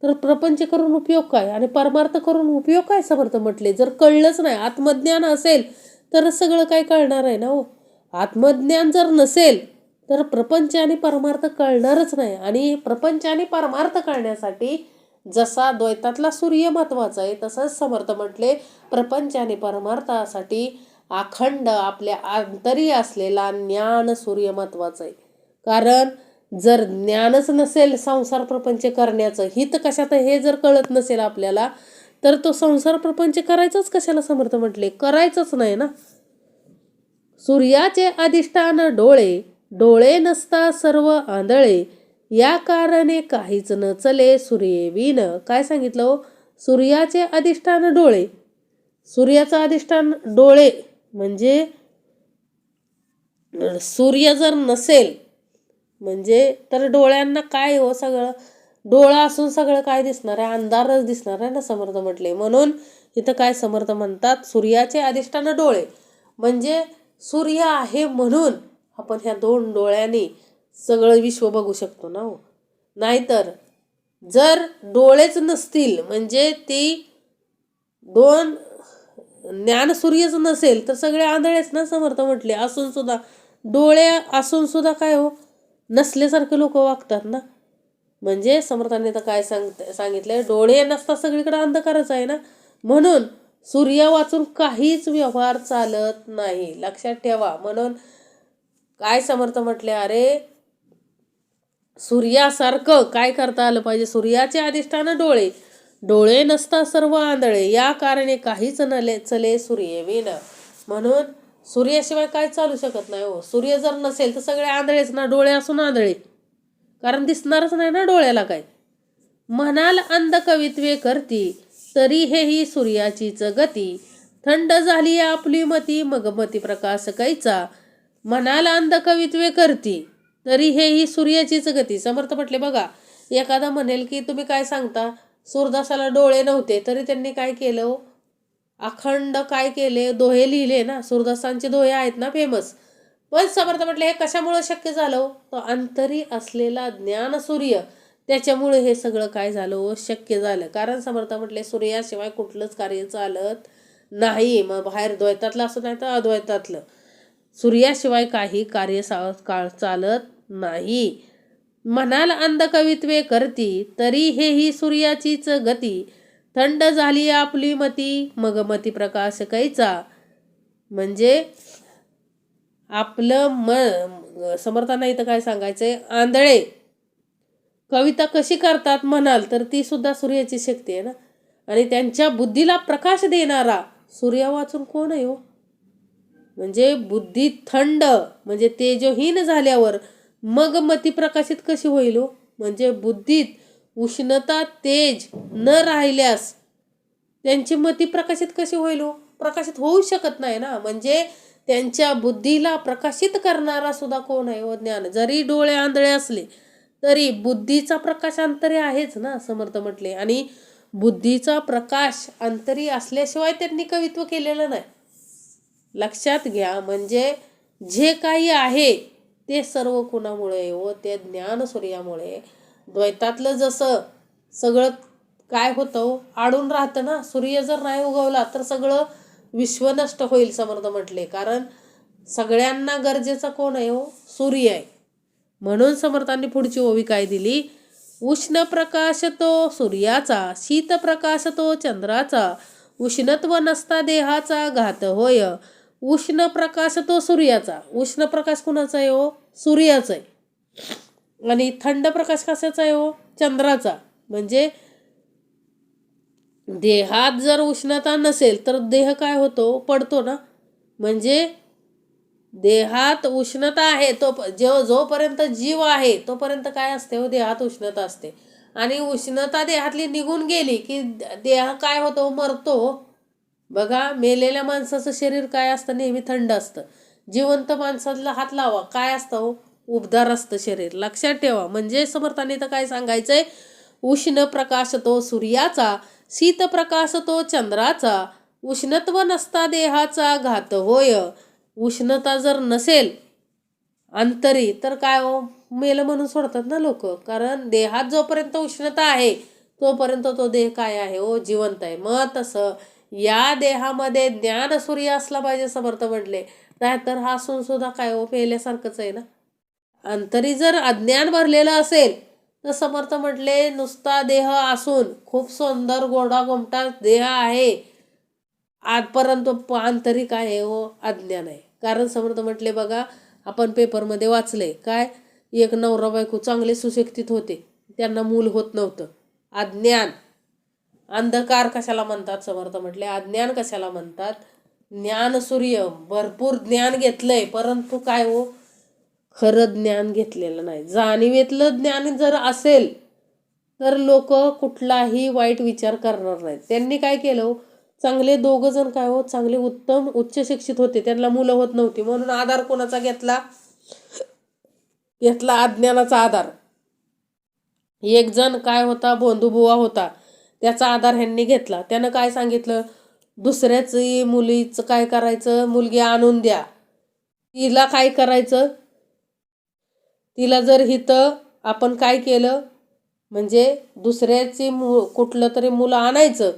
तर प्रपंच करून उपयोग काय आणि परमार्थ करून उपयोग काय? समर्थ म्हटले जर कळलंच नाही, आत्मज्ञान असेल तर सगळं काय कळणार आहे ना हो. आत्मज्ञान जर नसेल तर प्रपंच आणि परमार्थ कळणारच नाही. आणि प्रपंच आणि परमार्थ कळण्यासाठी जसा द्वैतातला सूर्य महत्वाचा आहे तसंच समर्थ म्हटले प्रपंच आणि परमार्थासाठी अखंड आपल्या आंतरी असलेला ज्ञान सूर्य महत्वाचा आहे. कारण जर ज्ञानच नसेल संसार प्रपंच करण्याचं हित कशात हे जर कळत नसेल आपल्याला तर तो संसार प्रपंच करायचाच कशाला? समर्थ म्हटले करायचंच नाही ना. सूर्याचे अधिष्ठान डोळे, डोळे नसता सर्व आंधळे, या कारणे काहीच न चले सूर्ये विन. काय सांगितलं हो? सूर्याचे अधिष्ठान डोळे. सूर्याचं अधिष्ठान डोळे म्हणजे सूर्य जर नसेल म्हणजे तर डोळ्यांना काय हो? सगळं डोळा असून सगळं काय दिसणार आहे? अंधारच दिसणार आहे ना. समर्थ म्हटले म्हणून इथं काय समर्थ म्हणतात सूर्याचे अधिष्ठान डोळे म्हणजे सूर्य आहे म्हणून आपण ह्या दोन डोळ्यांनी सगळं विश्व बघू शकतो ना हो. नाहीतर जर डोळेच नसतील म्हणजे ती दोन ज्ञान सूर्यच नसेल तर सगळे आंधळेच ना. समर्थ म्हटले असून सुद्धा डोळे असून सुद्धा काय हो नसल्यासारखे लोक वागतात ना. म्हणजे समर्थांनी तर काय सांगितलंय डोळे नसता सगळीकडे अंधकारच आहे ना. म्हणून सूर्य वाचून काहीच व्यवहार चालत नाही. लक्षात ठेवा. म्हणून काय समर्थ म्हटले अरे सूर्यासारखं काय करता आलं पाहिजे? सूर्याचे अधिष्ठान डोळे, डोळे नसता सर्व आंधळे, या कारणे काहीच नले चले सूर्य विन. म्हणून सूर्याशिवाय काय चालू शकत नाही हो. सूर्य जर नसेल तर सगळे आंधळेच ना. डोळे असून आंधळे कारण दिसणारच नाही ना डोळ्याला काय. म्हणाल अंध कवित्वे करती तरी हेही सूर्याचीच गती, थंड झाली आपली मती मग मती प्रकाश कैचा. म्हणाल अंध कवित्वे करती तरी हेही सूर्याचीच गती. समर्थ म्हटले बघा एखादा म्हणेल की तुम्ही काय सांगता सूरदासाला डोळे नव्हते तरी त्यांनी काय केलं? अखंड काय केले? दोहे लिहिले ना. सूरदासांचे दोहे आहेत ना फेमस. पण समर्थ म्हटले हे कशामुळे शक्य झालं? तो अंतरी असलेला ज्ञान सूर्य त्याच्यामुळे हे सगळं काय झालं शक्य झालं. कारण समर्थ म्हटले सूर्याशिवाय कुठलंच कार्य चालत नाही. मग बाहेर द्वैतातलं असं नाही तर अद्वैतातलं सूर्याशिवाय काही कार्य चालत नाही. म्हणाल अंध कवित्वे करती तरी हेही सूर्याचीच गती, थंड झाली आपली मती मग मती प्रकाश कैचा. म्हणजे आपलं समर्थांना इथं काय सांगायचंय आंधळे कविता कशी करतात म्हणाल तर ती सुद्धा सूर्याची शक्ती आहे ना. आणि त्यांच्या बुद्धीला प्रकाश देणारा सूर्य वाचून कोण आहे हो? म्हणजे बुद्धी थंड म्हणजे तेजहीन झाल्यावर मग मती प्रकाशित कशी होईल हो? म्हणजे बुद्धीत उष्णता तेज न राहिल्यास त्यांची मती प्रकाशित कशी होईल हो? प्रकाशित होऊ शकत नाही ना. म्हणजे त्यांच्या बुद्धीला प्रकाशित करणारा सुद्धा कोण आहे हो? ज्ञान. जरी डोळे आंधळे असले तरी बुद्धीचा प्रकाश अंतरी आहेच ना. समर्थ म्हटले आणि बुद्धीचा प्रकाश अंतरी असल्याशिवाय त्यांनी कवित्व केलेलं नाही. लक्षात घ्या. म्हणजे जे काही आहे ते सर्व कुणामुळे हो? ते ज्ञान सूर्यामुळे. द्वैतातलं जसं सगळं काय होतं आडून राहतं ना. सूर्य जर नाही उगवला तर सगळं विश्व नष्ट होईल समर्थ म्हटले. कारण सगळ्यांना गरजेचा कोण आहे हो? सूर्य आहे. म्हणून समर्थांनी पुढची ओवी काय दिली? उष्ण प्रकाश तो सूर्याचा, शीत प्रकाश तो चंद्राचा, उष्णत्व नसता देहाचा घात होय. उष्ण प्रकाश तो सूर्याचा. उष्ण प्रकाश कुणाचा आहे हो? सूर्याचा आहे. आणि थंड प्रकाश कशाचा आहे हो? चंद्राचा. म्हणजे देहात जर उष्णता नसेल तर देह काय होतो, पडतो ना. म्हणजे देहात उष्णता आहे तो जोपर्यंत जीव आहे तोपर्यंत काय असते हो, देहात उष्णता असते. आणि उष्णता देहातली निघून गेली की देह काय होतो, मरतो. बघा, मेलेल्या माणसाचं शरीर काय असतं, नेहमी थंड असतं. जिवंत माणसाला हात लावा, काय असतं हो, उबदार असतं शरीर. लक्षात ठेवा. म्हणजे समर्थाने तर काय सांगायचंय, उष्ण प्रकाश तो सूर्याचा, शीत प्रकाश तो चंद्राचा, उष्णत्व नसता देहाचा घात होय. उष्णता जर नसेल अंतरी तर काय हो, मेलं म्हणून सोडतात ना लोक. कारण देहात जोपर्यंत उष्णता आहे तोपर्यंत तो देह काय आहे हो, जिवंत आहे. मग तसं या देहामध्ये ज्ञान सूर्य असला पाहिजे समर्थ म्हटले. नाहीतर हा असून सुद्धा काय हो, पेल्यासारखंच आहे ना. अंतरी जर अज्ञान भरलेलं असेल तर समर्थ म्हटले नुसता देह असून खूप सुंदर गोडा गोमटा देह आहे, आजपर्यंत अंतरी काय आहे हो, अज्ञान आहे. कारण समर्थ म्हटले बघा, आपण पेपरमध्ये वाचले काय, एक नवरा बायको चांगले सुशिक्षित होते, त्यांना मूल होत नव्हतं. अज्ञान. अंधकार कशाला म्हणतात समर्थ म्हटले, अज्ञान कशाला म्हणतात. ज्ञान सूर्य भरपूर ज्ञान घेतलंय परंतु काय हो, खरं ज्ञान घेतलेलं नाही. जाणीवेतलं ज्ञान जर असेल तर लोक कुठलाही वाईट विचार करणार नाहीत. त्यांनी काय केलं, चांगले दोघं जण काय हो, चांगले उत्तम उच्च शिक्षित होते, त्यांना मुलं होत नव्हती. म्हणून आधार कोणाचा घेतला, अज्ञानाचा आधार. एक जण काय होता, भोंदूबुवा होता, त्याचा आधार ह्यांनी घेतला. त्यानं काय सांगितलं, दुसऱ्याची मुलीचं काय करायचं, मुलगी आणून द्या. तिला काय करायचं, तिला जर हिथं आपण काय केलं, म्हणजे दुसऱ्याची कुठलं तरी मुलं आणायचं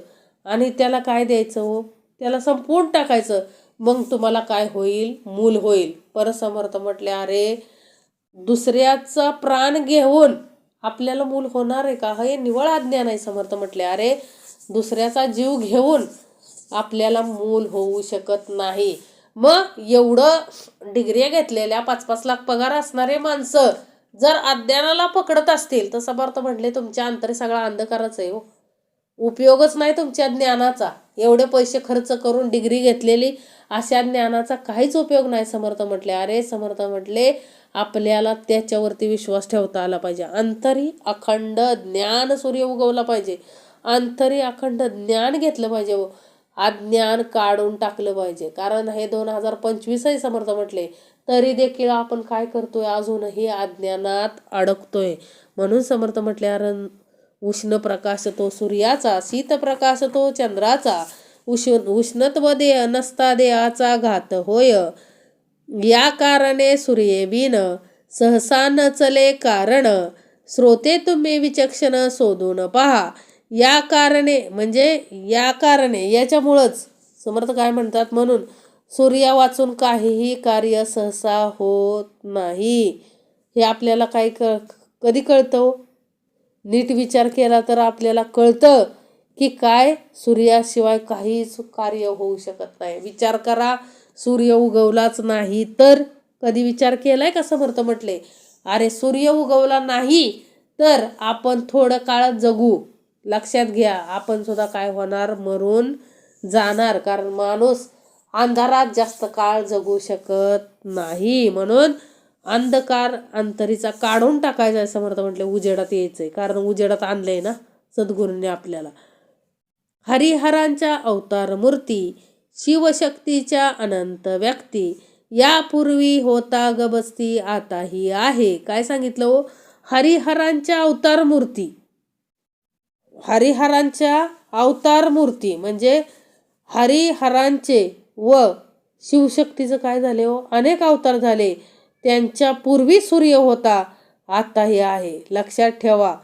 आणि त्याला काय द्यायचं हो, त्याला संपवून टाकायचं. मग तुम्हाला काय होईल, मूल होईल. परसमर्थ म्हटले, अरे दुसऱ्याचा प्राण घेऊन आपल्याला मूल होणार आहे का, हे निव्वळ अज्ञान आहे. समर्थ म्हटले, अरे दुसऱ्याचा जीव घेऊन आपल्याला मूल होऊ शकत नाही. मग एवढं डिग्री घेतलेल्या 5-5 लाख पगार असणारे माणसं जर अज्ञानाला पकडत असतील तर समर्थ म्हटले तुमच्या अंतरी सगळा अंधकारच आहे हो, उपयोगच नाही तुमच्या ज्ञानाचा. एवढे पैसे खर्च करून डिग्री घेतलेली अशा ज्ञानाचा काहीच उपयोग नाही. समर्थ म्हटले, अरे समर्थ म्हटले आपल्याला त्याच्यावरती विश्वास ठेवता आला पाहिजे. अंतरी अखंड ज्ञान सूर्य उगवला पाहिजे, अंतरी अखंड ज्ञान घेतलं पाहिजे, अज्ञान काढून टाकलं पाहिजे. कारण हे 2025 आहे समर्थ म्हटले, तरी देखील आपण काय करतोय, अजूनही अज्ञानात अडकतोय. म्हणून समर्थ म्हटले, अरे उष्ण प्रकाश तो सूर्याचा, शीत प्रकाश तो चंद्राचा, उष्णत्व देह नसता देहाचा घात होय. या कारणे सूर्ये बिन सहसा न चले कारण, श्रोते तुम्ही विचक्षण शोधून पहा. या कारणे म्हणजे या कारणे, याच्यामुळंच समर्थ काय म्हणतात, म्हणून सूर्या वाचून काहीही कार्य सहसा होत नाही. हे आपल्याला काय कधी कळतं, नीट विचार केला तर आपल्याला कळतं की काय, सूर्याशिवाय काहीच कार्य होऊ शकत नाही. विचार करा, सूर्य उगवलाच नाही तर कधी विचार केलाय का समर्थ म्हटले, अरे सूर्य उगवला नाही तर आपण थोडं काळ जगू. लक्षात घ्या, आपण सुद्धा काय होणार, मरून जाणार. कारण माणूस अंधारात जास्त काळ जगू शकत नाही. म्हणून अंधकार अंतरीचा काढून टाकायचा आहे. समर्थ म्हटले उजेडात यायचंय, कारण उजेडात आणलंय ना सद्गुरूंनी आपल्याला. हरिहरांच्या अवतार मूर्ती, शिवशक्तीच्या अनंत व्यक्ती, यापूर्वी होता गबस्ती आताही आहे. काय सांगितलं हो, हरिहरांच्या अवतार मूर्ती. हरिहरांच्या अवतार मूर्ती म्हणजे हरिहरांचे व शिवशक्तीचं काय झाले हो, अनेक अवतार झाले. त्यांच्या पूर्वी सूर्य होता, आताही आहे. लक्षात ठेवा.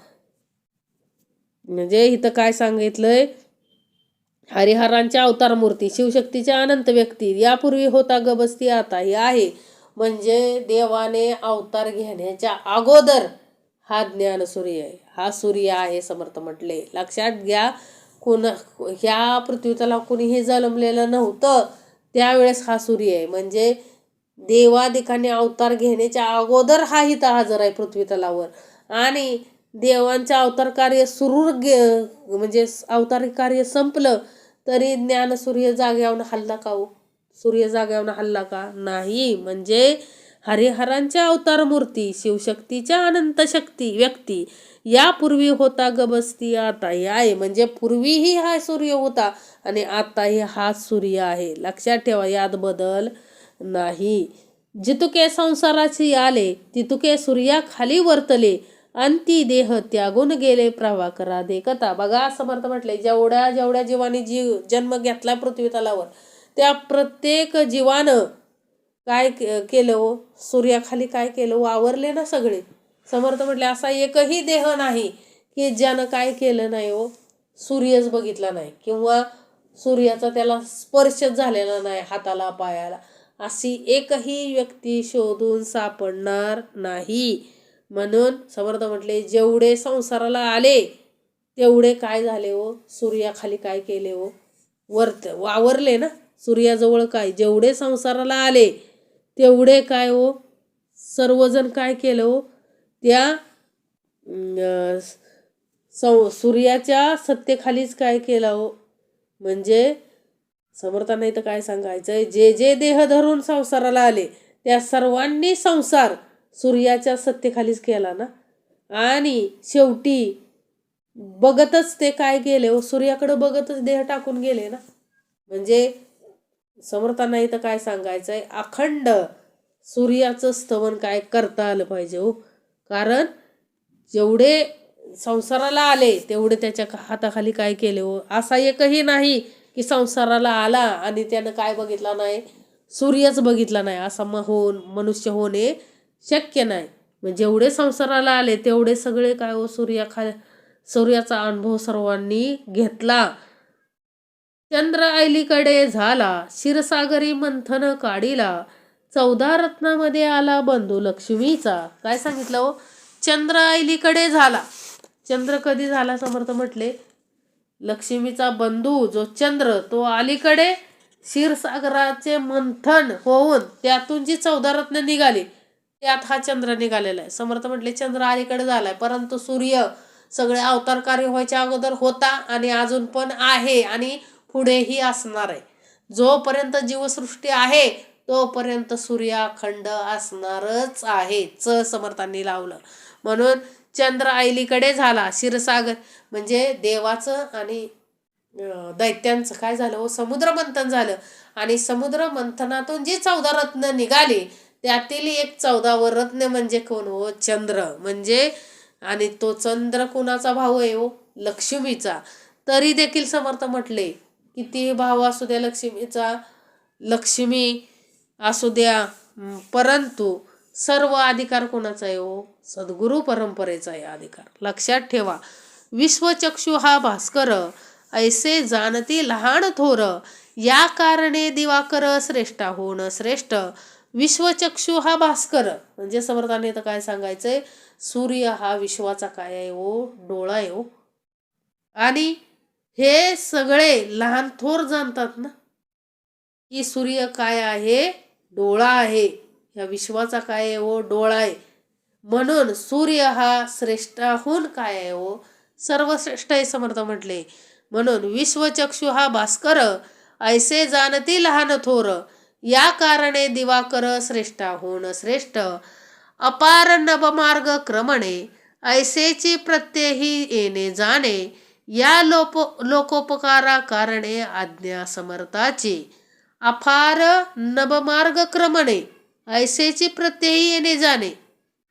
म्हणजे इथं काय सांगितलंय, हरिहरांच्या अवतार मूर्ती, शिवशक्तीच्या अनंत व्यक्ती, यापूर्वी होता गबस्ती आताही आहे. म्हणजे देवाने अवतार घेण्याच्या अगोदर हा ज्ञान सूर्य आहे, हा सूर्य आहे समर्थ म्हटले. लक्षात घ्या, ह्या पृथ्वीतला कुणीही जन्मलेलं नव्हतं त्यावेळेस हा सूर्य आहे. म्हणजे देवादिकाने अवतार घेण्याच्या अगोदर हा इथं हजर आहे पृथ्वीतलावर. आणि देवांच्या अवतार कार्य म्हणजे अवतार कार्य संपलं तरी ज्ञानसूर्य जाग्यावरून हल्ला का हो? सूर्य जाग्यावरून हल्ला का नाही? म्हणजे हरिहरांच्या अवतार मूर्ती, शिवशक्तीच्या अनंत शक्ती व्यक्ती, यापूर्वी होता गबसती आताही आहे. म्हणजे पूर्वीही हा सूर्य होता आणि आताही हा सूर्य आहे. लक्षात ठेवा, यात बदल नाही. जितुके संसाराची आले तितुके सूर्याखाली वर्तले, अंती देह त्यागून गेले प्रभाकरा देखता. बघा समर्थ म्हटले, जेवढ्या जेवढ्या जीवाने जन्म घेतला पृथ्वी तलावर त्या प्रत्येक जीवानं काय केलं हो? सूर्याखाली काय केलं? वावरले ना सगळे. समर्थ म्हटले, असा एकही देह नाही की ज्यानं काय केलं नाही हो, सूर्यच बघितला नाही किंवा सूर्याचा त्याला स्पर्शच झालेला नाही हाताला पायाला, अशी एकही व्यक्ती शोधून सापडणार नाही. म्हणून समर्थ म्हटले, जेवढे संसाराला आले तेवढे काय झाले हो? सूर्याखाली काय केले हो? वावरले ना सूर्याजवळ. काय जेवढे संसाराला आले तेवढे काय हो, सर्वजण काय केलं हो? त्या सूर्याच्या सत्तेखालीच काय केलं हो? म्हणजे समर्थांना इथं काय सांगायचंय, जे जे देह धरून संसाराला आले त्या सर्वांनी संसार सूर्याच्या सत्तेखालीच केला ना. आणि शेवटी बघतच ते काय गेले हो, सूर्याकडे बघतच देह टाकून गेले ना. म्हणजे समर्थांना इथं काय सांगायचंय, अखंड सूर्याचं स्तवन काय करता आलं पाहिजे हो. कारण जेवढे संसाराला आले तेवढे त्याच्या हाताखाली काय केले हो. असा एकही नाही की संसाराला आला आणि त्यानं काय बघितला नाही, सूर्यच बघितला नाही. असा मनुष्य होणे शक्य नाही. म्हणजे जेवढे संसाराला आले तेवढे सगळे काय हो, सूर्याचा अनुभव सर्वांनी घेतला. चंद्र ऐलीकडे झाला, क्षीरसागरी मंथन काढीला, 14 रत्नामध्ये आला बंधू लक्ष्मीचा. काय सांगितलं हो? चंद्र ऐलीकडे झाला. चंद्र कधी झाला? समर्थ म्हटले, लक्ष्मीचा बंधू जो चंद्र तो अलीकडे क्षीरसागराचे मंथन होऊन त्यातून जी 14 रत्न निघाली त्यात हा चंद्र निघालेला आहे. समर्थ म्हटले, चंद्र अलीकडे झालाय, परंतु सूर्य सगळे अवतार कार्य व्हायच्या अगोदर होता आणि अजून पण आहे आणि पुढेही असणार आहे. जोपर्यंत जीवसृष्टी आहे तोपर्यंत सूर्य अखंड असणारच आहे. समर्थांनी लावलं. म्हणून चंद्र ऐलीकडे झाला, क्षीरसागर म्हणजे देवाचं आणि दैत्यांचं काय झालं हो, समुद्र मंथन झालं. आणि समुद्र मंथनातून जी 14 रत्न निघाली त्यातील एक 14व रत्न म्हणजे कोण हो? चंद्र. म्हणजे आणि तो चंद्र कोणाचा भाऊ आहे हो? लक्ष्मीचा. तरी देखील समर्थ म्हटले, किती भाव असू द्या लक्ष्मीचा, लक्ष्मी असू द्या, परंतु सर्व अधिकार कोणाचा आहे हो? सद्गुरु परंपरेचा आहे अधिकार. लक्षात ठेवा. विश्वचक्षु हा भास्कर, ऐसे जाणती लहान थोर, या कारणे दिवाकर श्रेष्ठा होण श्रेष्ठ. विश्वचक्षु हा भास्कर म्हणजे समर्थाने तर काय सांगायचंय, सूर्य हा विश्वाचा काय आहे हो? डोळा आहे हो. आणि हे सगळे लहान थोर जाणतात ना की सूर्य काय आहे? डोळा आहे. या विश्वाचा काय आहे हो? डोळा आहे. म्हणून सूर्य हा श्रेष्ठाहून काय आहे हो? सर्वश्रेष्ठ आहे समर्थ म्हटले. म्हणून विश्वचक्षु हा भास्कर, ऐसे जाणती लहान थोर, या कारणे दिवाकर श्रेष्ठाहून श्रेष्ठ. अपार नवमार्ग क्रमणे, ऐसेची प्रत्येही येणे जाणे, या लोकोपकारा कारणे आज्ञा समर्थाची. अपार नवमार्ग क्रमणे, ऐसेची प्रत्येही येणे जाणे,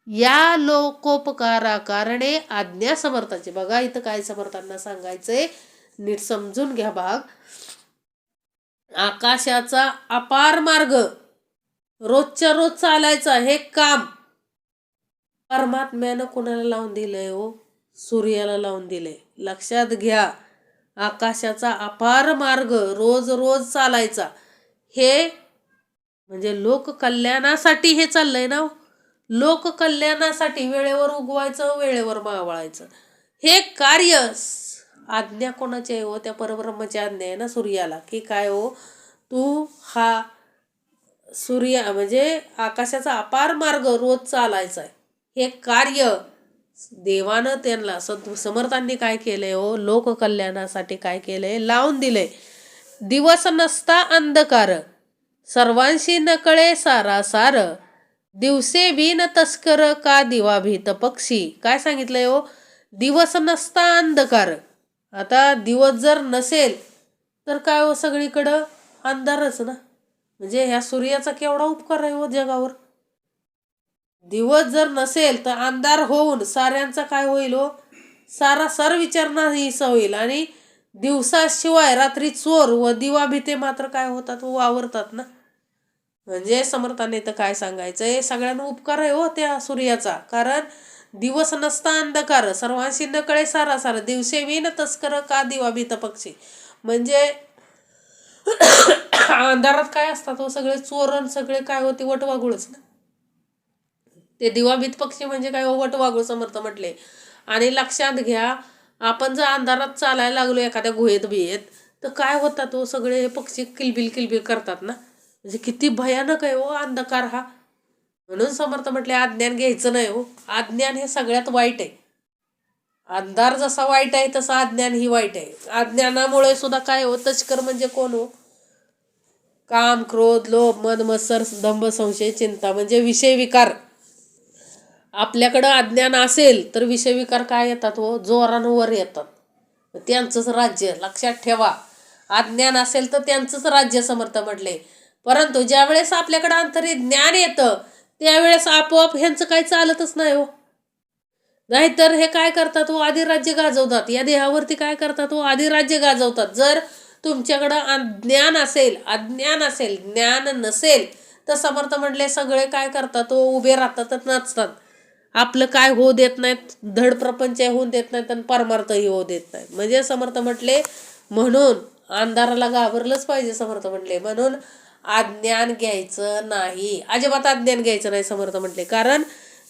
या लोकोपकारा कारणे आज्ञा समर्थाची. बघा इथं काय समर्थांना सांगायचंय, नीट समजून घ्या भाग. आकाशाचा अपार मार्ग रोजच्या रोज चालायचा हे काम परमात्म्यानं कोणाला लावून दिलंय हो? सूर्याला लावून दिलंय. लक्षात घ्या. आकाशाचा अपार मार्ग रोज रोज चालायचा हे म्हणजे लोककल्याणासाठी हे चाललंय ना. लोककल्याणासाठी वेळेवर उगवायचं, वेळेवर मावळायचं हे कार्य. आज्ञा कोणाची आहे हो? त्या परब्रह्माची आज्ञा आहे ना सूर्याला, की काय हो, तू हा सूर्य म्हणजे आकाशाचा अपार मार्ग रोज चालायचा आहे हे कार्य देवानं त्यांना समर्थांनी काय केलंय हो, लोककल्याणासाठी काय केलंय, लावून दिलंय. दिवस नसता अंधकार, सर्वांशी नकळे सारासार, दिवसे विन तस्कर का दिवा भीत पक्षी. काय सांगितलंय हो, दिवस नसता अंधकार. आता दिवस जर नसेल तर काय हो, सगळीकडं अंधारच ना. म्हणजे ह्या सूर्याचा केवढा उपकार आहे हो जगावर. दिवस जर नसेल तर अंधार होऊन साऱ्यांचा काय होईल हो, सारासार विचारणा ही होईल. आणि दिवसाशिवाय रात्री चोर व दिवा भीते मात्र काय होतात, वावरतात ना. म्हणजे समर्थाने तर काय सांगायचंय, सगळ्यांना उपकार आहे हो त्या सूर्याचा. कारण दिवस नसता अंधकार, सर्वांशी नकळे सारासार, दिवसे विन तस्कर का दिवा भीत पक्षी. म्हणजे अंधारात काय असतात हो, सगळे चोरण सगळे काय होते, वटवागुळच ना. ते दिवाभीत पक्षी म्हणजे काय हो, वटवागुळ समर्थ म्हटले. आणि लक्षात घ्या, आपण जर अंधारात चालायला लागलो एखाद्या गुहेत बियेत तर काय होतात हो, सगळे हे पक्षी किलबिल किलबिल करतात ना. म्हणजे किती भयानक आहे हो अंधकार हा. म्हणून समर्थ म्हटले अज्ञान घ्यायचं नाही हो. अज्ञान हे सगळ्यात वाईट आहे. अंधार जसा वाईट आहे तसा अज्ञान ही वाईट आहे. अज्ञानामुळे सुद्धा काय हो, तस्कर म्हणजे कोण हो, काम क्रोध लोभ मद मत्सर दंभ संशय चिंता म्हणजे विषय विकार. आपल्याकडं अज्ञान असेल तर विषय विकार काय येतात हो, जोरानं वर येतात. त्यांचंच राज्य लक्षात ठेवा. अज्ञान असेल तर त्यांचंच राज्य समर्थ म्हटले. परंतु ज्यावेळेस आपल्याकडं अंतरी ज्ञान येतं त्यावेळेस आपोआप ह्यांचं काही चालतच नाही हो. नाहीतर हे काय करतात हो, आधी राज्य गाजवतात. या देहावरती काय करतात हो, आधी राज्य गाजवतात. जर तुमच्याकडं ज्ञान असेल, अज्ञान असेल, ज्ञान नसेल तर समर्थ म्हटले सगळे काय करतात हो, उभे राहतात, नाचतात. आपलं काय होऊ देत नाहीत, धड प्रपंच होऊ देत नाहीत आणि परमार्थही होऊ देत नाहीत. म्हणजे समर्थ म्हटले म्हणून अंधाराला घाबरलंच पाहिजे. समर्थ म्हटले म्हणून अज्ञान घ्यायचं नाही, अजिबात अज्ञान घ्यायचं नाही समर्थ म्हटले. कारण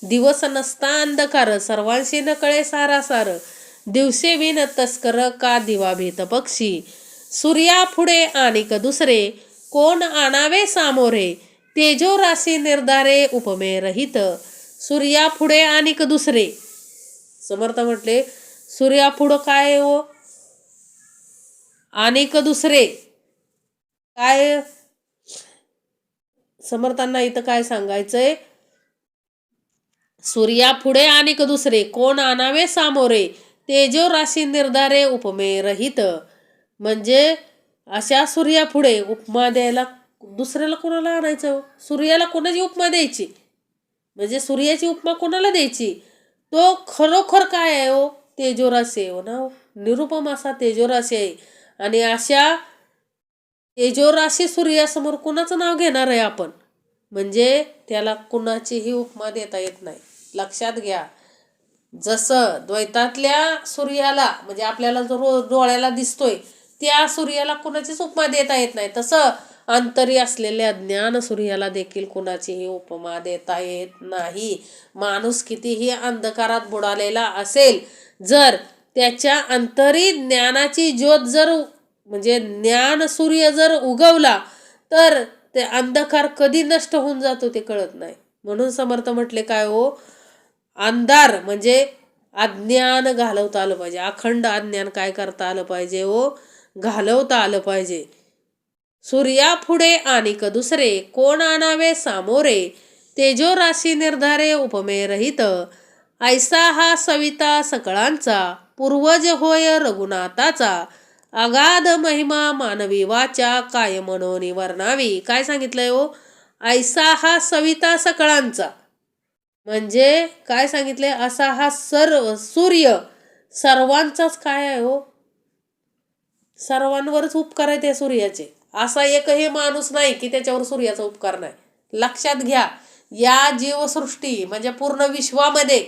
दिवस नसता अंधकार, सर्वांशी नकळे सारासार, दिवसे विन तस्कर का दिवा भीत पक्षी, सूर्या पुढे आणिक दुसरे कोण आणावे सामोरे, तेजो राशी निर्धारे उपमे रहित. सूर्या पुढे आणिक दुसरे, समर्थ म्हटले सूर्या पुढं काय हो, आणिक दुसरे काय. समर्थांना इथं काय सांगायचंय, सूर्या पुढे आणिक दुसरे कोण आणावे सामोरे, तेजो राशी निर्धारे उपमे रहित. म्हणजे अशा सूर्या पुढे उपमा द्यायला दुसऱ्याला कोणाला आणायचं हो, सूर्याला कोणाची उपमा द्यायची, म्हणजे सूर्याची उपमा कोणाला द्यायची, तो खरोखर काय आहे हो, तेजोराशी आहे हो ना. निरुपम असा तेजोराशी आहे. आणि अशा तेजोराशी सूर्यासमोर कुणाचं नाव घेणार आहे आपण, म्हणजे त्याला कुणाचीही उपमा देता येत नाही. लक्षात घ्या. जसं द्वैतातल्या सूर्याला म्हणजे आपल्याला जो डोळ्याला दिसतोय त्या सूर्याला कुणाचीच उपमा देता येत नाही, तसं अंतरी असलेल्या ज्ञान सूर्याला देखील कुणाचीही उपमा देता येत नाही. माणूस कितीही अंधकारात बुडालेला असेल, जर त्याच्या अंतरी ज्ञानाची ज्योत जर म्हणजे ज्ञान सूर्य जर उगवला तर ते अंधकार कधी नष्ट होऊन जातो ते कळत नाही. म्हणून समर्थ म्हटले काय हो, अंधार म्हणजे अज्ञान घालवता आलं पाहिजे. अखंड अज्ञान काय करता आलं पाहिजे हो, घालवता आलं पाहिजे. सूर्या पुढे आणिक दुसरे कोण आणावे सामोरे, तेजो राशी निर्धारे उपमे रहित. ऐसा हा सविता सकळांचा, पूर्वज होय रघुनाथाचा, अगाध महिमा मानवी वाचा, काय मनोनी वर्णावी. काय सांगितलंय हो, ऐसा हा सविता सकळांचा, म्हणजे काय सांगितलंय, असा हा सूर्य सर्वांचाच काय आहे हो, सर्वांवरच उपकार आहे त्या सूर्याचे. असा एकही माणूस नाही की त्याच्यावर सूर्याचा उपकार नाही. लक्षात घ्या, या जीवसृष्टी म्हणजे पूर्ण विश्वामध्ये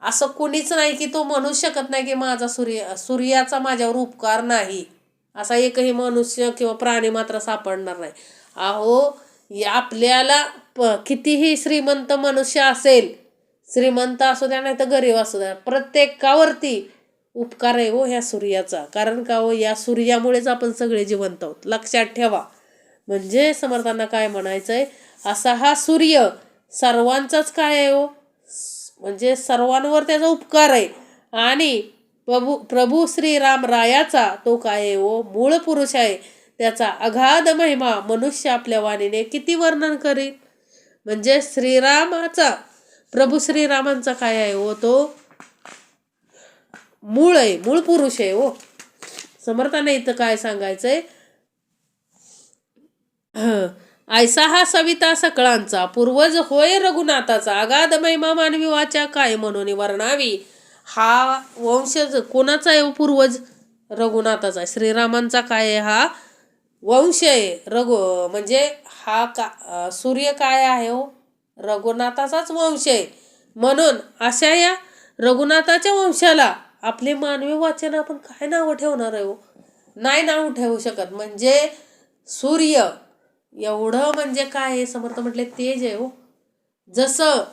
असं कुणीच नाही की तो म्हणू शकत नाही की माझा सूर्याचा माझ्यावर उपकार नाही. असा एकही मनुष्य किंवा प्राणी मात्र सापडणार नाही. अहो, आपल्याला कितीही श्रीमंत मनुष्य असेल, श्रीमंत असू द्या नाही तर गरीब असू द्या, प्रत्येकावरती उपकार आहे हो ह्या सूर्याचा. कारण का हो, या सूर्यामुळेच आपण सगळे जिवंत आहोत. लक्षात ठेवा. म्हणजे समर्थांना काय म्हणायचंय, असा हा सूर्य सर्वांचाच काय आहे हो, म्हणजे सर्वांवर त्याचा उपकार आहे. आणि प्रभू श्रीराम रायाचा तो काय आहे हो, मूळ पुरुष आहे. त्याचा अगाध महिमा मनुष्य आपल्या वाणीने किती वर्णन करील. म्हणजे श्रीरामाचा, प्रभू श्रीरामांचा काय आहे हो, तो मूळ आहे, मूळ पुरुष आहे हो. समर्थाने इथं काय सांगायचंय, ऐसा हा सविता सकळांचा पूर्वज होय रघुनाथाचा अगाध महिमा मानवी वाचा काय म्हणून वर्णावी. हा वंशज कोणाचा आहे पूर्वज? रघुनाथाचा. श्रीरामांचा काय आहे, हा वंश आहे. म्हणजे हा सूर्य काय आहे हो, रघुनाथाचाच वंश आहे. म्हणून अशा या रघुनाथाच्या वंशाला आपले मानवी वाचन आपण काय नाव ठेवणार आहे हो? नाही नाव ठेवू शकत. म्हणजे सूर्य एवढं म्हणजे काय आहे, समर्थ म्हटले तेज आहे हो. जसं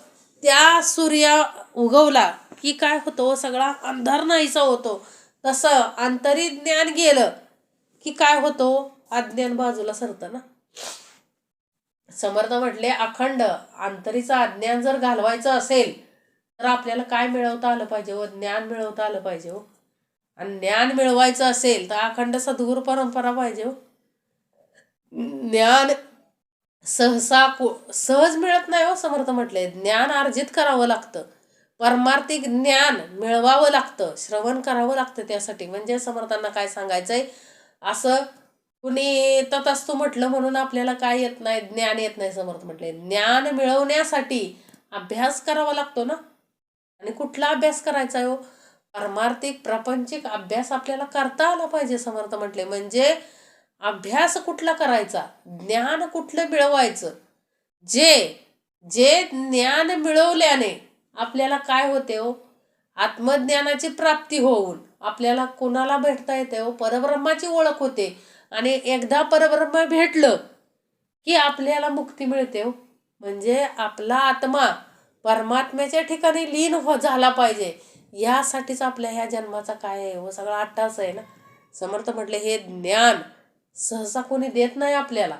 त्या सूर्या उगवला की काय होतो, सगळा अंधार नाहीसा होतो. तसं अंतरी ज्ञान गेलं की काय होतो, अज्ञान बाजूला सरतं ना. समर्थ म्हटले अखंड अंतरीचं अज्ञान जर घालवायचं असेल तर आपल्याला काय मिळवता आलं पाहिजे हो, ज्ञान मिळवता आलं पाहिजे हो. आणि ज्ञान मिळवायचं असेल तर अखंड सद्गुरू परंपरा पाहिजे हो. ज्ञान सहज मिळत नाही हो. समर्थ म्हटले ज्ञान अर्जित करावं लागतं, परमार्थिक ज्ञान मिळवावं लागतं, श्रवण करावं लागतं त्यासाठी. म्हणजे समर्थांना काय सांगायचंय, असं कुणी तथास्तु म्हटलं म्हणून आपल्याला काय येत नाही, ज्ञान येत नाही. समर्थ म्हटले ज्ञान मिळवण्यासाठी अभ्यास करावा लागतो ना. आणि कुठला अभ्यास करायचा हो, परमार्थिक प्रापंचिक अभ्यास आपल्याला करता आला पाहिजे. समर्थ म्हटले म्हणजे अभ्यास कुठला करायचा, ज्ञान कुठलं मिळवायचं. जे जे ज्ञान मिळवल्याने आपल्याला काय होते हो, आत्मज्ञानाची प्राप्ती होऊन आपल्याला कोणाला भेटता येते हो, परब्रह्माची ओळख होते. आणि एकदा परब्रह्म भेटलं की आपल्याला मुक्ती मिळते हो. म्हणजे आपला आत्मा परमात्म्याच्या ठिकाणी लीन झाला पाहिजे. यासाठीच आपल्या ह्या जन्माचा काय आहे हो, सगळा अट्टास आहे ना. समर्थ म्हटले हे ज्ञान सहसा कोणी देत नाही आपल्याला.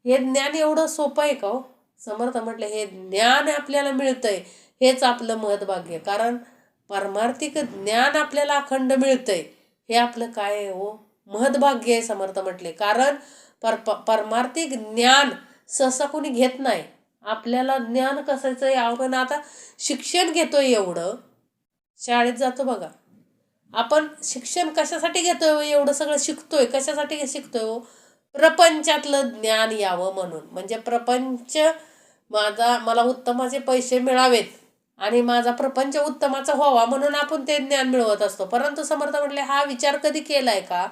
हे ज्ञान एवढं सोपं आहे का हो? समर्थ म्हटले हे ज्ञान आपल्याला मिळतंय हेच आपलं महत्भाग्य. कारण परमार्थिक ज्ञान आपल्याला अखंड मिळतंय हे आपलं काय आहे हो, महत्भाग्य आहे. समर्थ म्हटले कारण परमार्थिक ज्ञान सहसा कोणी घेत नाही. आपल्याला ज्ञान कसायचं आहे, आपण आता शिक्षण घेतोय, एवढं शाळेत जातो बघा आपण, शिक्षण कशासाठी घेतोय, एवढं सगळं शिकतोय कशासाठी शिकतोय हो, प्रपंचातलं ज्ञान यावं म्हणून. म्हणजे प्रपंच मला उत्तमाचे पैसे मिळावेत आणि माझा प्रपंच उत्तमाचा व्हावा म्हणून आपण ते ज्ञान मिळवत असतो. परंतु समर्थ म्हटले हा विचार कधी केलाय का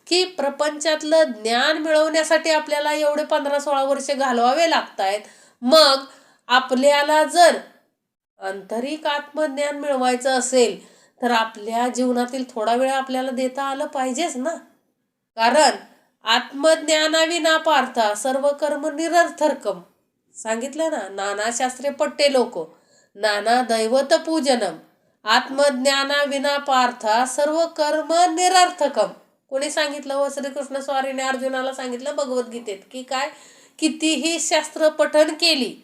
की प्रपंचातलं ज्ञान मिळवण्यासाठी आपल्याला एवढे 15-16 वर्ष घालवावे लागतायत. मग आपल्याला जर आंतरिक आत्मज्ञान मिळवायचं असेल तर आपल्या जीवनातील थोडा वेळ आपल्याला देता आलं पाहिजेच ना. कारण आत्मज्ञानाविना पार्था सर्व कर्म निरर्थकम सांगितलं ना. नाना शास्त्रे पट्टे लोक नाना दैवत पूजनम आत्मज्ञानाविना पार्था सर्व कर्म निरर्थकम. कोणी सांगितलं हो? श्रीकृष्ण स्वारीने अर्जुनाला सांगितलं भगवद्गीतेत की काय, कितीही शास्त्र पठन केली,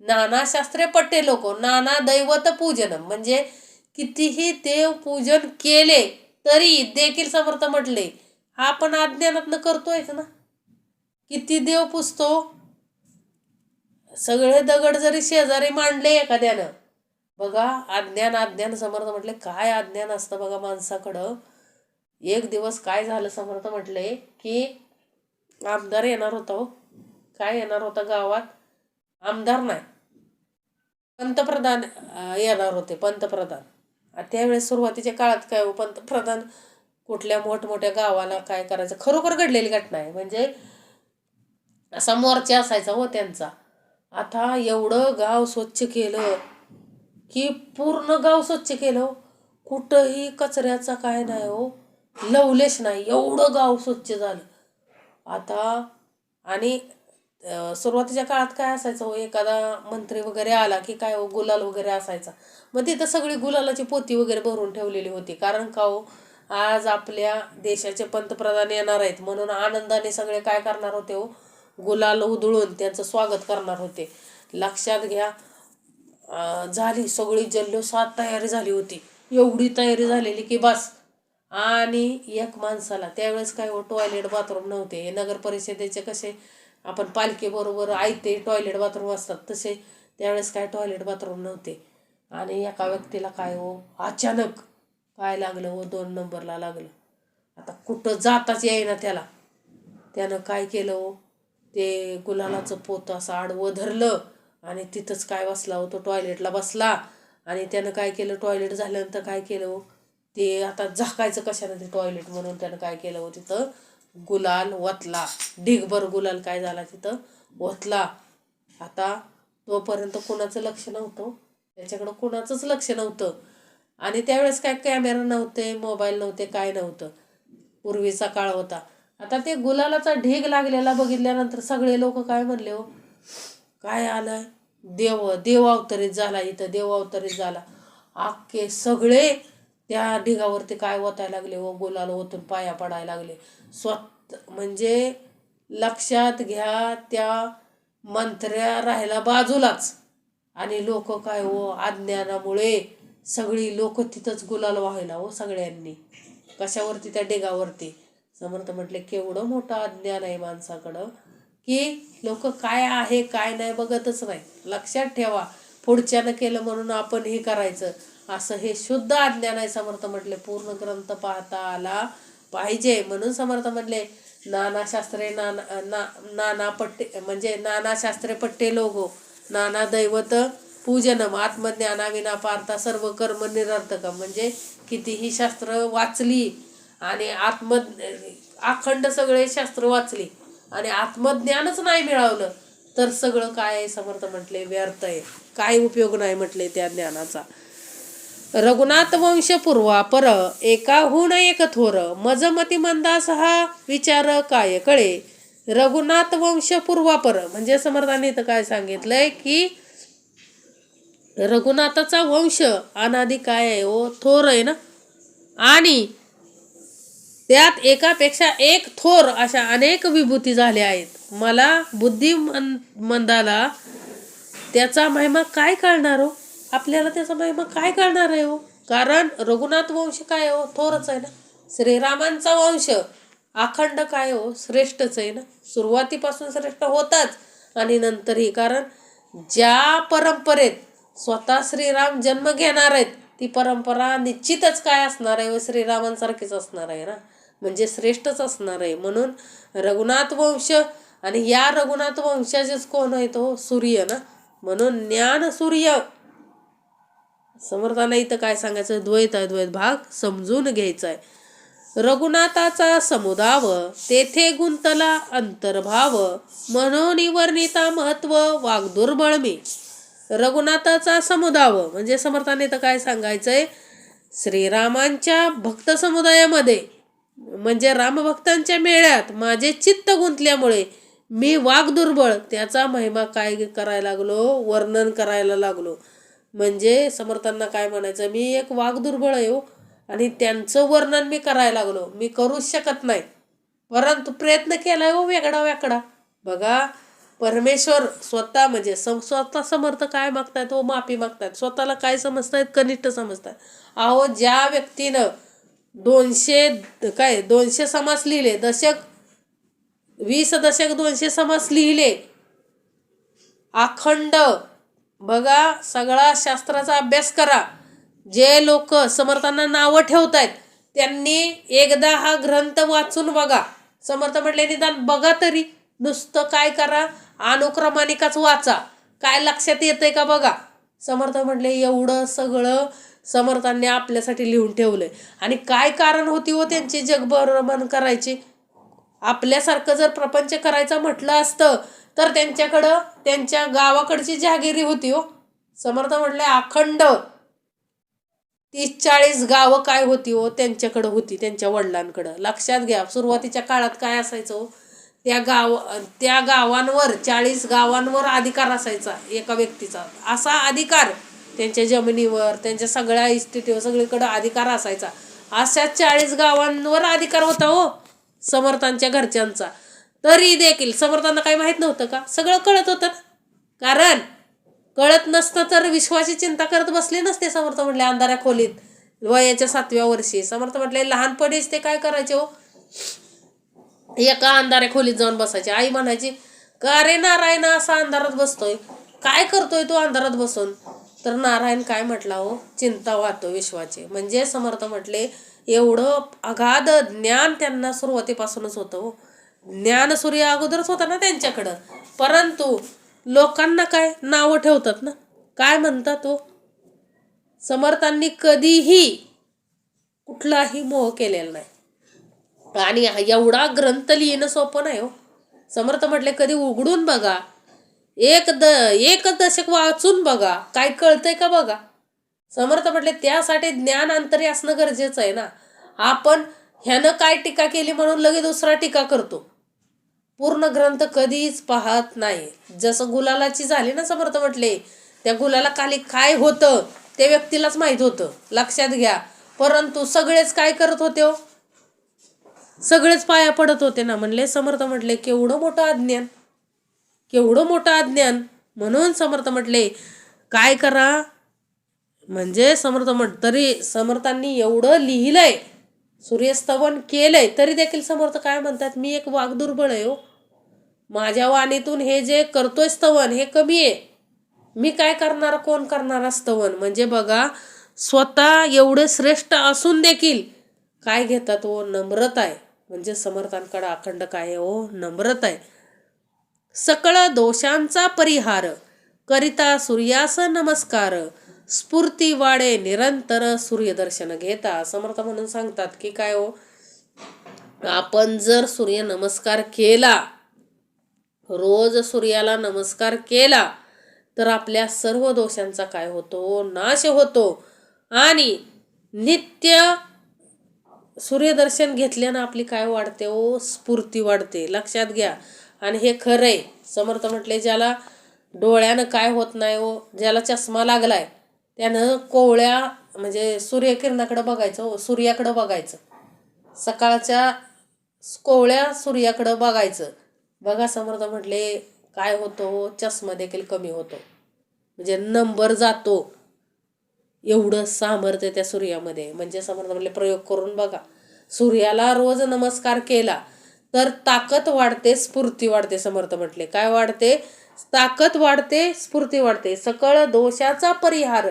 नाना शास्त्रे पट्टे लोक नाना दैवत पूजनम म्हणजे कितीही देव पूजन केले तरी देखील समर्थ म्हटले हा आपण अज्ञानातनं करतोयच ना. किती देव पुजतो, सगळे दगड जरी शेजारी मांडले एखाद्यानं, बघा अज्ञान समर्थ म्हटले काय अज्ञान असतं बघा माणसाकडं. एक दिवस काय झालं, समर्थ म्हटले की आमदार येणार होता हो. काय येणार होता गावात, आमदार नाही पंतप्रधान येणार होते. पंतप्रधान त्यावेळेस सुरुवातीच्या काळात काय हो, पंतप्रधान कुठल्या मोठमोठ्या गावाला काय करायचं, खरोखर घडलेली घटना आहे. म्हणजे असा मोर्चा असायचा हो त्यांचा. आता एवढं गाव स्वच्छ केलं की पूर्ण गाव स्वच्छ केलं, कुठंही कचऱ्याचा काय नाही हो, लवलेश नाही, एवढं गाव स्वच्छ झालं. आता आणि सुरुवातीच्या काळात काय असायचं हो, एखादा मंत्री वगैरे आला की काय हो, गुलाल वगैरे असायचा. मग तिथं सगळी गुलालाची पोती वगैरे भरून ठेवलेली होती. कारण का हो, आज आपल्या देशाचे पंतप्रधान येणार आहेत म्हणून आनंदाने सगळे काय करणार होते हो, गुलाल उधळून त्यांचं स्वागत करणार होते. लक्षात घ्या, झाली सगळी जल्लोषात तयारी झाली होती. एवढी तयारी झालेली की बस. आणि एक माणसाला त्यावेळेस काय हो टॉयलेट बाथरूम नव्हते. हे नगर परिषदेचे कसे आपण पालिकेबरोबर ऐकते टॉयलेट बाथरूम असतात तसे त्यावेळेस काय टॉयलेट बाथरूम नव्हते. आणि एका व्यक्तीला काय हो अचानक काय लागलं हो 2 नंबरला लागलं. आता कुठं जाताच येईना त्याला. त्यानं काय केलं हो ते गुलालाचं पोतं असं आडवं धरलं आणि तिथंच काय बसला हो तो टॉयलेटला बसला. आणि त्यानं काय केलं टॉयलेट झाल्यानंतर काय केलं हो ते आता झाकायचं कशानं ते टॉयलेट म्हणून त्यानं काय केलं हो तिथं गुलाल ओतला. ढिगभर गुलाल काय झाला तिथं ओतला. आता तोपर्यंत कोणाचं लक्ष नव्हतं. त्याच्याकडं कोणाचंच लक्ष नव्हतं. आणि त्यावेळेस काय कॅमेरा नव्हते, मोबाईल नव्हते, काय नव्हतं. पूर्वीचा काळ होता. आता ते गुलालाचा ढीग लागलेला बघितल्यानंतर सगळे लोक काय म्हणले हो काय आलंय देव अवतरित झाला इथं, देव अवतरित झाला. अख्खे सगळे त्या ढिगावरती काय ओतायला लागले हो गुलाल ओतून पाया पडायला लागले. म्हणजे लक्षात घ्या त्या मंत्र्या राहायला बाजूलाच. आणि लोक काय हो अज्ञानामुळे सगळी लोक तिथंच गुलाल व्हायला हो सगळ्यांनी. कशावरती त्या ढिगावरती. समर्थ म्हटले केवढं मोठं अज्ञान आहे माणसाकडं की लोक काय आहे काय नाही बघतच नाही. लक्षात ठेवा पुढच्यानं केलं म्हणून आपण हे करायचं असं हे शुद्ध अज्ञान आहे. समर्थ म्हटले पूर्ण ग्रंथ पाहता आला पाहिजे म्हणून समर्थ म्हटले नाना शास्त्रे नाना पट्टे म्हणजे नाना शास्त्रे पट्टे लोगो नाना दैवत पूजनम आत्मज्ञानाविना पार्था सर्व कर्म निरर्थकम. म्हणजे कितीही शास्त्र वाचली आणि अखंड सगळे शास्त्र वाचली आणि आत्मज्ञानच नाही मिळवलं तर सगळं काय आहे समर्थ म्हटले व्यर्थ आहे. काय उपयोग नाही म्हटले त्या ज्ञानाचा. रघुनाथ वंश पूर्वापर एकाहून एक थोर मजमती मंदास हा विचार काय कळे. रघुनाथ वंश पूर्वापर म्हणजे समर्थाने इथं काय सांगितलंय की रघुनाथाचा वंश अनादी काय आहे हो थोर आहे ना. आणि त्यात एकापेक्षा एक थोर अशा अनेक विभूती झाल्या आहेत. मला बुद्धिमंदाला त्याचा महिमा काय कळणार हो. आपल्याला त्याचा महिमा काय कळणार आहे हो. कारण रघुनाथ वंश काय हो थोरच आहे ना. श्रीरामांचा वंश अखंड काय हो श्रेष्ठच आहे ना. सुरुवातीपासून श्रेष्ठ होताच आणि नंतरही. कारण ज्या परंपरेत स्वतः श्रीराम जन्म घेणार आहेत ती परंपरा निश्चितच काय असणार आहे व श्रीरामांसारखीच असणार आहे ना. म्हणजे श्रेष्ठच असणार आहे. म्हणून रघुनाथ वंश आणि या रघुनाथ वंशाचेच कोण आहे तो सूर्य ना. म्हणून ज्ञान सूर्य. समर्थांना इथं काय सांगायचं द्वैत अद्वैत भाग समजून घ्यायचा आहे. रघुनाथाचा समुदाव तेथे गुंतला अंतर्भाव म्हणून वर्णिता महत्व वाग्दुर्बळ मी. रघुनाथाचा समुदाव म्हणजे समर्थाने इथं काय सांगायचंय श्रीरामांच्या भक्त समुदायामध्ये म्हणजे रामभक्तांच्या मेळ्यात माझे चित्त गुंतल्यामुळे मी वाग्दुर्बळ त्याचा महिमा काय करायला लागलो वर्णन करायला लागलो. म्हणजे समर्थांना काय म्हणायचं मी एक वाग्दुर्बळ आहे हो आणि त्यांचं वर्णन मी करायला लागलो. मी करूच शकत नाही परंतु प्रयत्न केलाय हो वेगळा. बघा परमेश्वर स्वतः म्हणजे स्वतः समर्थ काय मागतायत हो माफी मागतायत. स्वतःला काय समजतायत कनिष्ठ समजतायत. अहो ज्या व्यक्तीनं 200 समास लिहिले दशक 20 दशक 200 समास लिहिले अखंड. बघा सगळा शास्त्राचा अभ्यास करा. जे लोक समर्थांना नावं ठेवतायत त्यांनी एकदा हा ग्रंथ वाचून बघा. समर्थ म्हटले निदान बघा तरी. नुसतं काय करा अनुक्रमानिकाच वाचा काय लक्षात येतंय का बघा. समर्थ म्हटले एवढं सगळं समर्थांनी आपल्यासाठी लिहून ठेवलंय. आणि काय कारण होती हो त्यांची जगभ्रमण करायची. आपल्यासारखं जर प्रपंच करायचं म्हटलं असतं तर त्यांच्याकडं त्यांच्या गावाकडची जहागिरी होती हो. समर्थ म्हटले अखंड 30-40 गावं काय होती हो त्यांच्याकडं होती त्यांच्या वडिलांकडं. लक्षात घ्या सुरुवातीच्या काळात काय असायचं हो त्या गावांवर 40 गावांवर अधिकार असायचा एका व्यक्तीचा. असा अधिकार त्यांच्या जमिनीवर त्यांच्या सगळ्या इस्टेटीवर सगळीकडं अधिकार असायचा. अशा 40 गावांवर अधिकार होता हो समर्थांच्या घरच्यांचा. तरी देखील समर्थांना काही माहित नव्हतं का. सगळं कळत होतं कारण कळत नसतं तर विश्वाची चिंता करत बसले नसते समर्थ म्हटले अंधाऱ्या खोलीत वयाच्या 7व्या वर्षी. समर्थ म्हटले लहानपणीच ते काय करायचे हो, एका अंधाऱ्या खोलीत जाऊन बसायचे. आई म्हणायची, का रे नारायण असा अंधारात बसतोय, काय करतोय तू अंधारात बसून? तर नारायण काय म्हटला हो, चिंता वाहतो विश्वाची. म्हणजे समर्थ म्हटले एवढं अगाध ज्ञान त्यांना सुरुवातीपासूनच होतं हो. ज्ञान सूर्य अगोदरच होता ना त्यांच्याकडं. परंतु लोकांना काय नावं ठेवतात ना, काय म्हणतात हो, समर्थांनी कधीही कुठलाही मोह केलेला नाही. आणि एवढा ग्रंथ लिहिणं सोपं नाही हो. समर्थ म्हटले कधी उघडून बघा, एक दशक वाचून बघा, काय कळतंय का बघा. समर्थ म्हटले त्यासाठी ज्ञान अंतरी असणं गरजेचं आहे ना. आपण ह्यानं काय टीका केली म्हणून लगेच दुसरा टीका करतो, पूर्ण ग्रंथ कधीच पाहत नाही. जसं गुलालाची झाली ना, समर्थ म्हटले त्या गुलाला खाली काय होतं त्या व्यक्तीलाच माहित होतं, लक्षात घ्या. परंतु सगळेच काय करत होते हो, सगळेच पाया पडत होते ना. म्हणले समर्थ म्हटले केवढं मोठं अज्ञान, केवढं मोठं अज्ञान. म्हणून समर्थ म्हटले काय करा, म्हणजे तरी समर्थांनी एवढं लिहिलंय, सूर्यस्तवन केलंय, तरी देखील समर्थ काय म्हणतात, मी एक वाघ दुर्बळ आहे हो, माझ्या वाणीतून हे जे करतोय स्तवन हे कमी आहे, मी काय करणार, कोण करणार स्तवन. म्हणजे बघा स्वतः एवढे श्रेष्ठ असून देखील काय घेतात हो, नम्रता आहे. म्हणजे समर्थांकडे अखंड काय आहे हो, नम्रता आहे. सकळ दोषांचा परिहार करिता सूर्यास नमस्कार, स्फूर्ती वाढे निरंतर सूर्यदर्शन घेता. समर्थ म्हणून सांगतात की काय हो, आपण जर सूर्य नमस्कार केला, रोज सूर्याला नमस्कार केला, तर आपल्या सर्व दोषांचा काय होतो, नाश होतो. आणि नित्य सूर्यदर्शन घेतल्यानं आपली काय वाढते हो, स्फूर्ती वाढते, लक्षात घ्या. आणि हे खरंय. समर्थ म्हटले ज्याला डोळ्यानं काय होत नाही हो, ज्याला चष्मा लागलाय त्यानं कोवळ्या म्हणजे सूर्यकिरणाकडे बघायचं हो, सूर्याकडे बघायचं, सकाळच्या कोवळ्या सूर्याकडं बघायचं. बघा समर्थ म्हटले काय होतो, चष्मा देखील कमी होतो, म्हणजे नंबर जातो, एवढं सामर्थ्य त्या सूर्यामध्ये. म्हणजे समर्थ म्हटले प्रयोग करून बघा, सूर्याला रोज नमस्कार केला तर ताकद वाढते, स्फूर्ती वाढते. समर्थ म्हटले काय वाढते, ताकद वाढते, स्फूर्ती वाढते. सकळ दोषाचा परिहार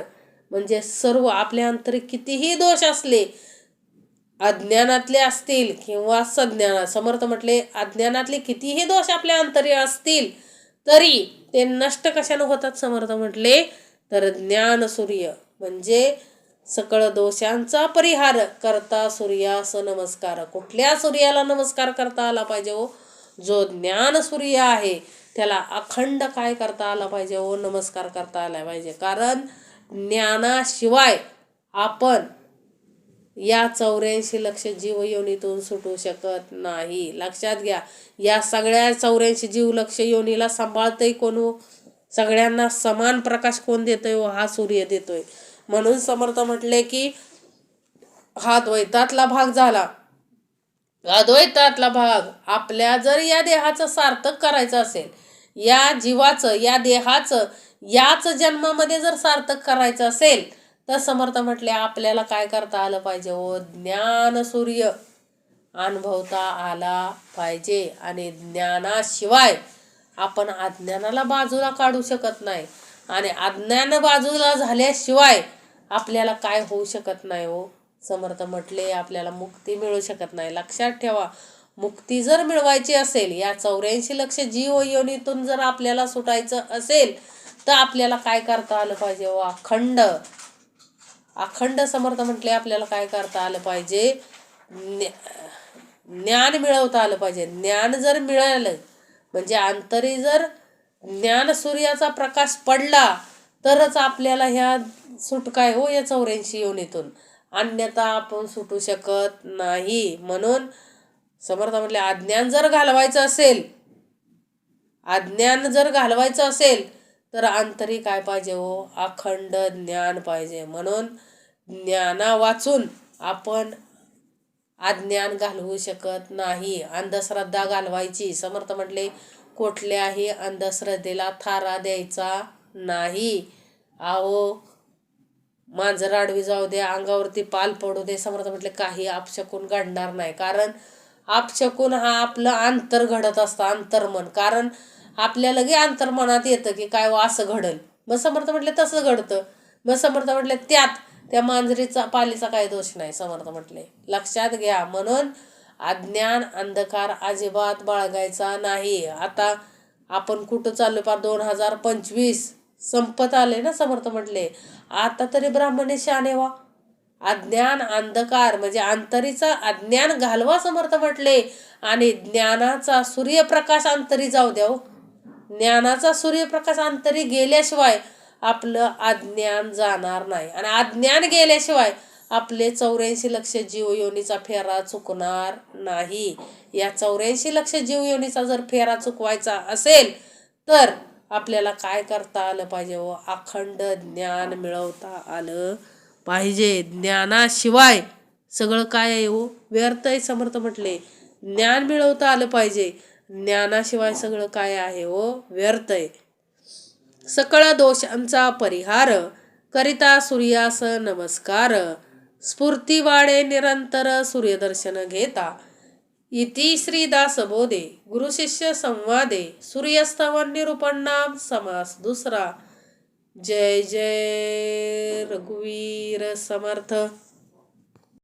म्हणजे सर्व आपल्या अंतरी कितीही दोष असले, अज्ञानातले असतील किंवा सज्ञानात, समर्थ म्हटले अज्ञानातले कितीही दोष आपल्या अंतरी असतील तरी ते नष्ट कशानं होतात. समर्थ म्हटले तर ज्ञान सूर्य म्हणजे सकळ दोषांचा परिहार करता सूर्यास नमस्कार. कुठल्या सूर्याला नमस्कार करता आला पाहिजे हो, जो ज्ञान सूर्य आहे त्याला अखंड काय करता आला पाहिजे हो, नमस्कार करता आला पाहिजे. कारण ज्ञानाशिवाय आपण या 84 लक्ष जीव योनीतून सुटू शकत नाही, लक्षात घ्या. या सगळ्या 84 जीव लक्ष योनीला सांभाळतंय कोण हो, सगळ्यांना समान प्रकाश कोण देतोय हो, हा सूर्य देतोय. म्हणून समर्थ म्हटले की हा द्वैतातला भाग झाला. अद्वैतातला भाग आपल्या जर या देहाचं सार्थक करायचं असेल, या जीवाचं या देहाचं याच जन्मामध्ये जर सार्थक करायचं असेल तर समर्थ म्हटले आपल्याला काय करता आलं पाहिजे हो, ज्ञान सूर्य अनुभवता आला पाहिजे. आणि ज्ञानाशिवाय आपण अज्ञानाला बाजूला काढू शकत नाही. आणि अज्ञान बाजूला झाल्याशिवाय आपल्याला काय होऊ शकत नाही हो, समर्थ म्हटले आपल्याला मुक्ती मिळू शकत नाही. लक्षात ठेवा, मुक्ती जर मिळवायची असेल, या 84 लक्ष जीव योनीतून जर आपल्याला सुटायचं असेल तर आपल्याला काय करता आलं पाहिजे हो, अखंड समर्थ म्हटले आपल्याला काय करता आलं पाहिजे, ज्ञान मिळवता आलं पाहिजे. ज्ञान जर मिळालं म्हणजे अंतरी जर ज्ञान सूर्याचा प्रकाश पडला तरच आपल्याला ह्या सुटकाय हो या 84 योनीतून, अन्यथा आपण सुटू शकत नाही. म्हणून समर्थ म्हटले अज्ञान जर घालवायचं असेल तर अंतरी काय पाहिजे हो, अखंड ज्ञान पाहिजे. म्हणून ज्ञाना वाचून आपण अज्ञान घालवू शकत नाही, अंधश्रद्धा घालवायची. समर्थ म्हटले कुठल्याही अंधश्रद्धेला थारा द्यायचा नाही. अहो, मांजर आडवी जाऊ दे, अंगावरती पाल पडू दे, समर्थ म्हटले काही अपशकुन घडणार नाही. कारण अपशकुन हा आपलं अंतर घडत असतं, अंतर्मन. कारण आपल्या लगे अंतर्मनात येतं की काय असं घडल. मग समर्थ म्हटले तसं घडतं. मग समर्थ म्हटले त्या मांजरीचा पालीचा काही दोष नाही. समर्थ म्हटले लक्षात घ्या. म्हणून अज्ञान अंधकार अजिबात बाळगायचा नाही. आता आपण कुठं चाललो? 2025 संपत आले ना. समर्थ म्हटले आता तरी ब्राह्मणे शहाणे व्हा. अज्ञान अंधकार म्हणजे अंतरीचा अज्ञान घालवा. समर्थ म्हटले आणि ज्ञानाचा सूर्यप्रकाश अंतरी जाऊ द्या. ज्ञानाचा सूर्यप्रकाश अंतरी गेल्याशिवाय आपलं अज्ञान जाणार नाही. आणि अज्ञान गेल्याशिवाय आपले 84 लक्ष जीवयोनीचा फेरा चुकणार नाही. या 84 लक्ष जीवयोनीचा जर फेरा चुकवायचा असेल तर आपल्याला काय करता आलं पाहिजे? अखंड ज्ञान मिळवता आलं पाहिजे. ज्ञानाशिवाय सगळं काय आहे व्यर्थ आहे. समर्थ म्हटले ज्ञान मिळवता आलं पाहिजे. ज्ञानाशिवाय सगळं काय आहे व्यर्थ आहे. सकळ दोषांचा परिहार करिता सूर्यास नमस्कार. स्फूर्ती वाढे निरंतर सूर्यदर्शन घेता. इति श्री दासबोधे गुरुशिष्य संवादे सूर्यस्तवन निरूपण नाम समास दुसरा. जय जय रघुवीर समर्थ.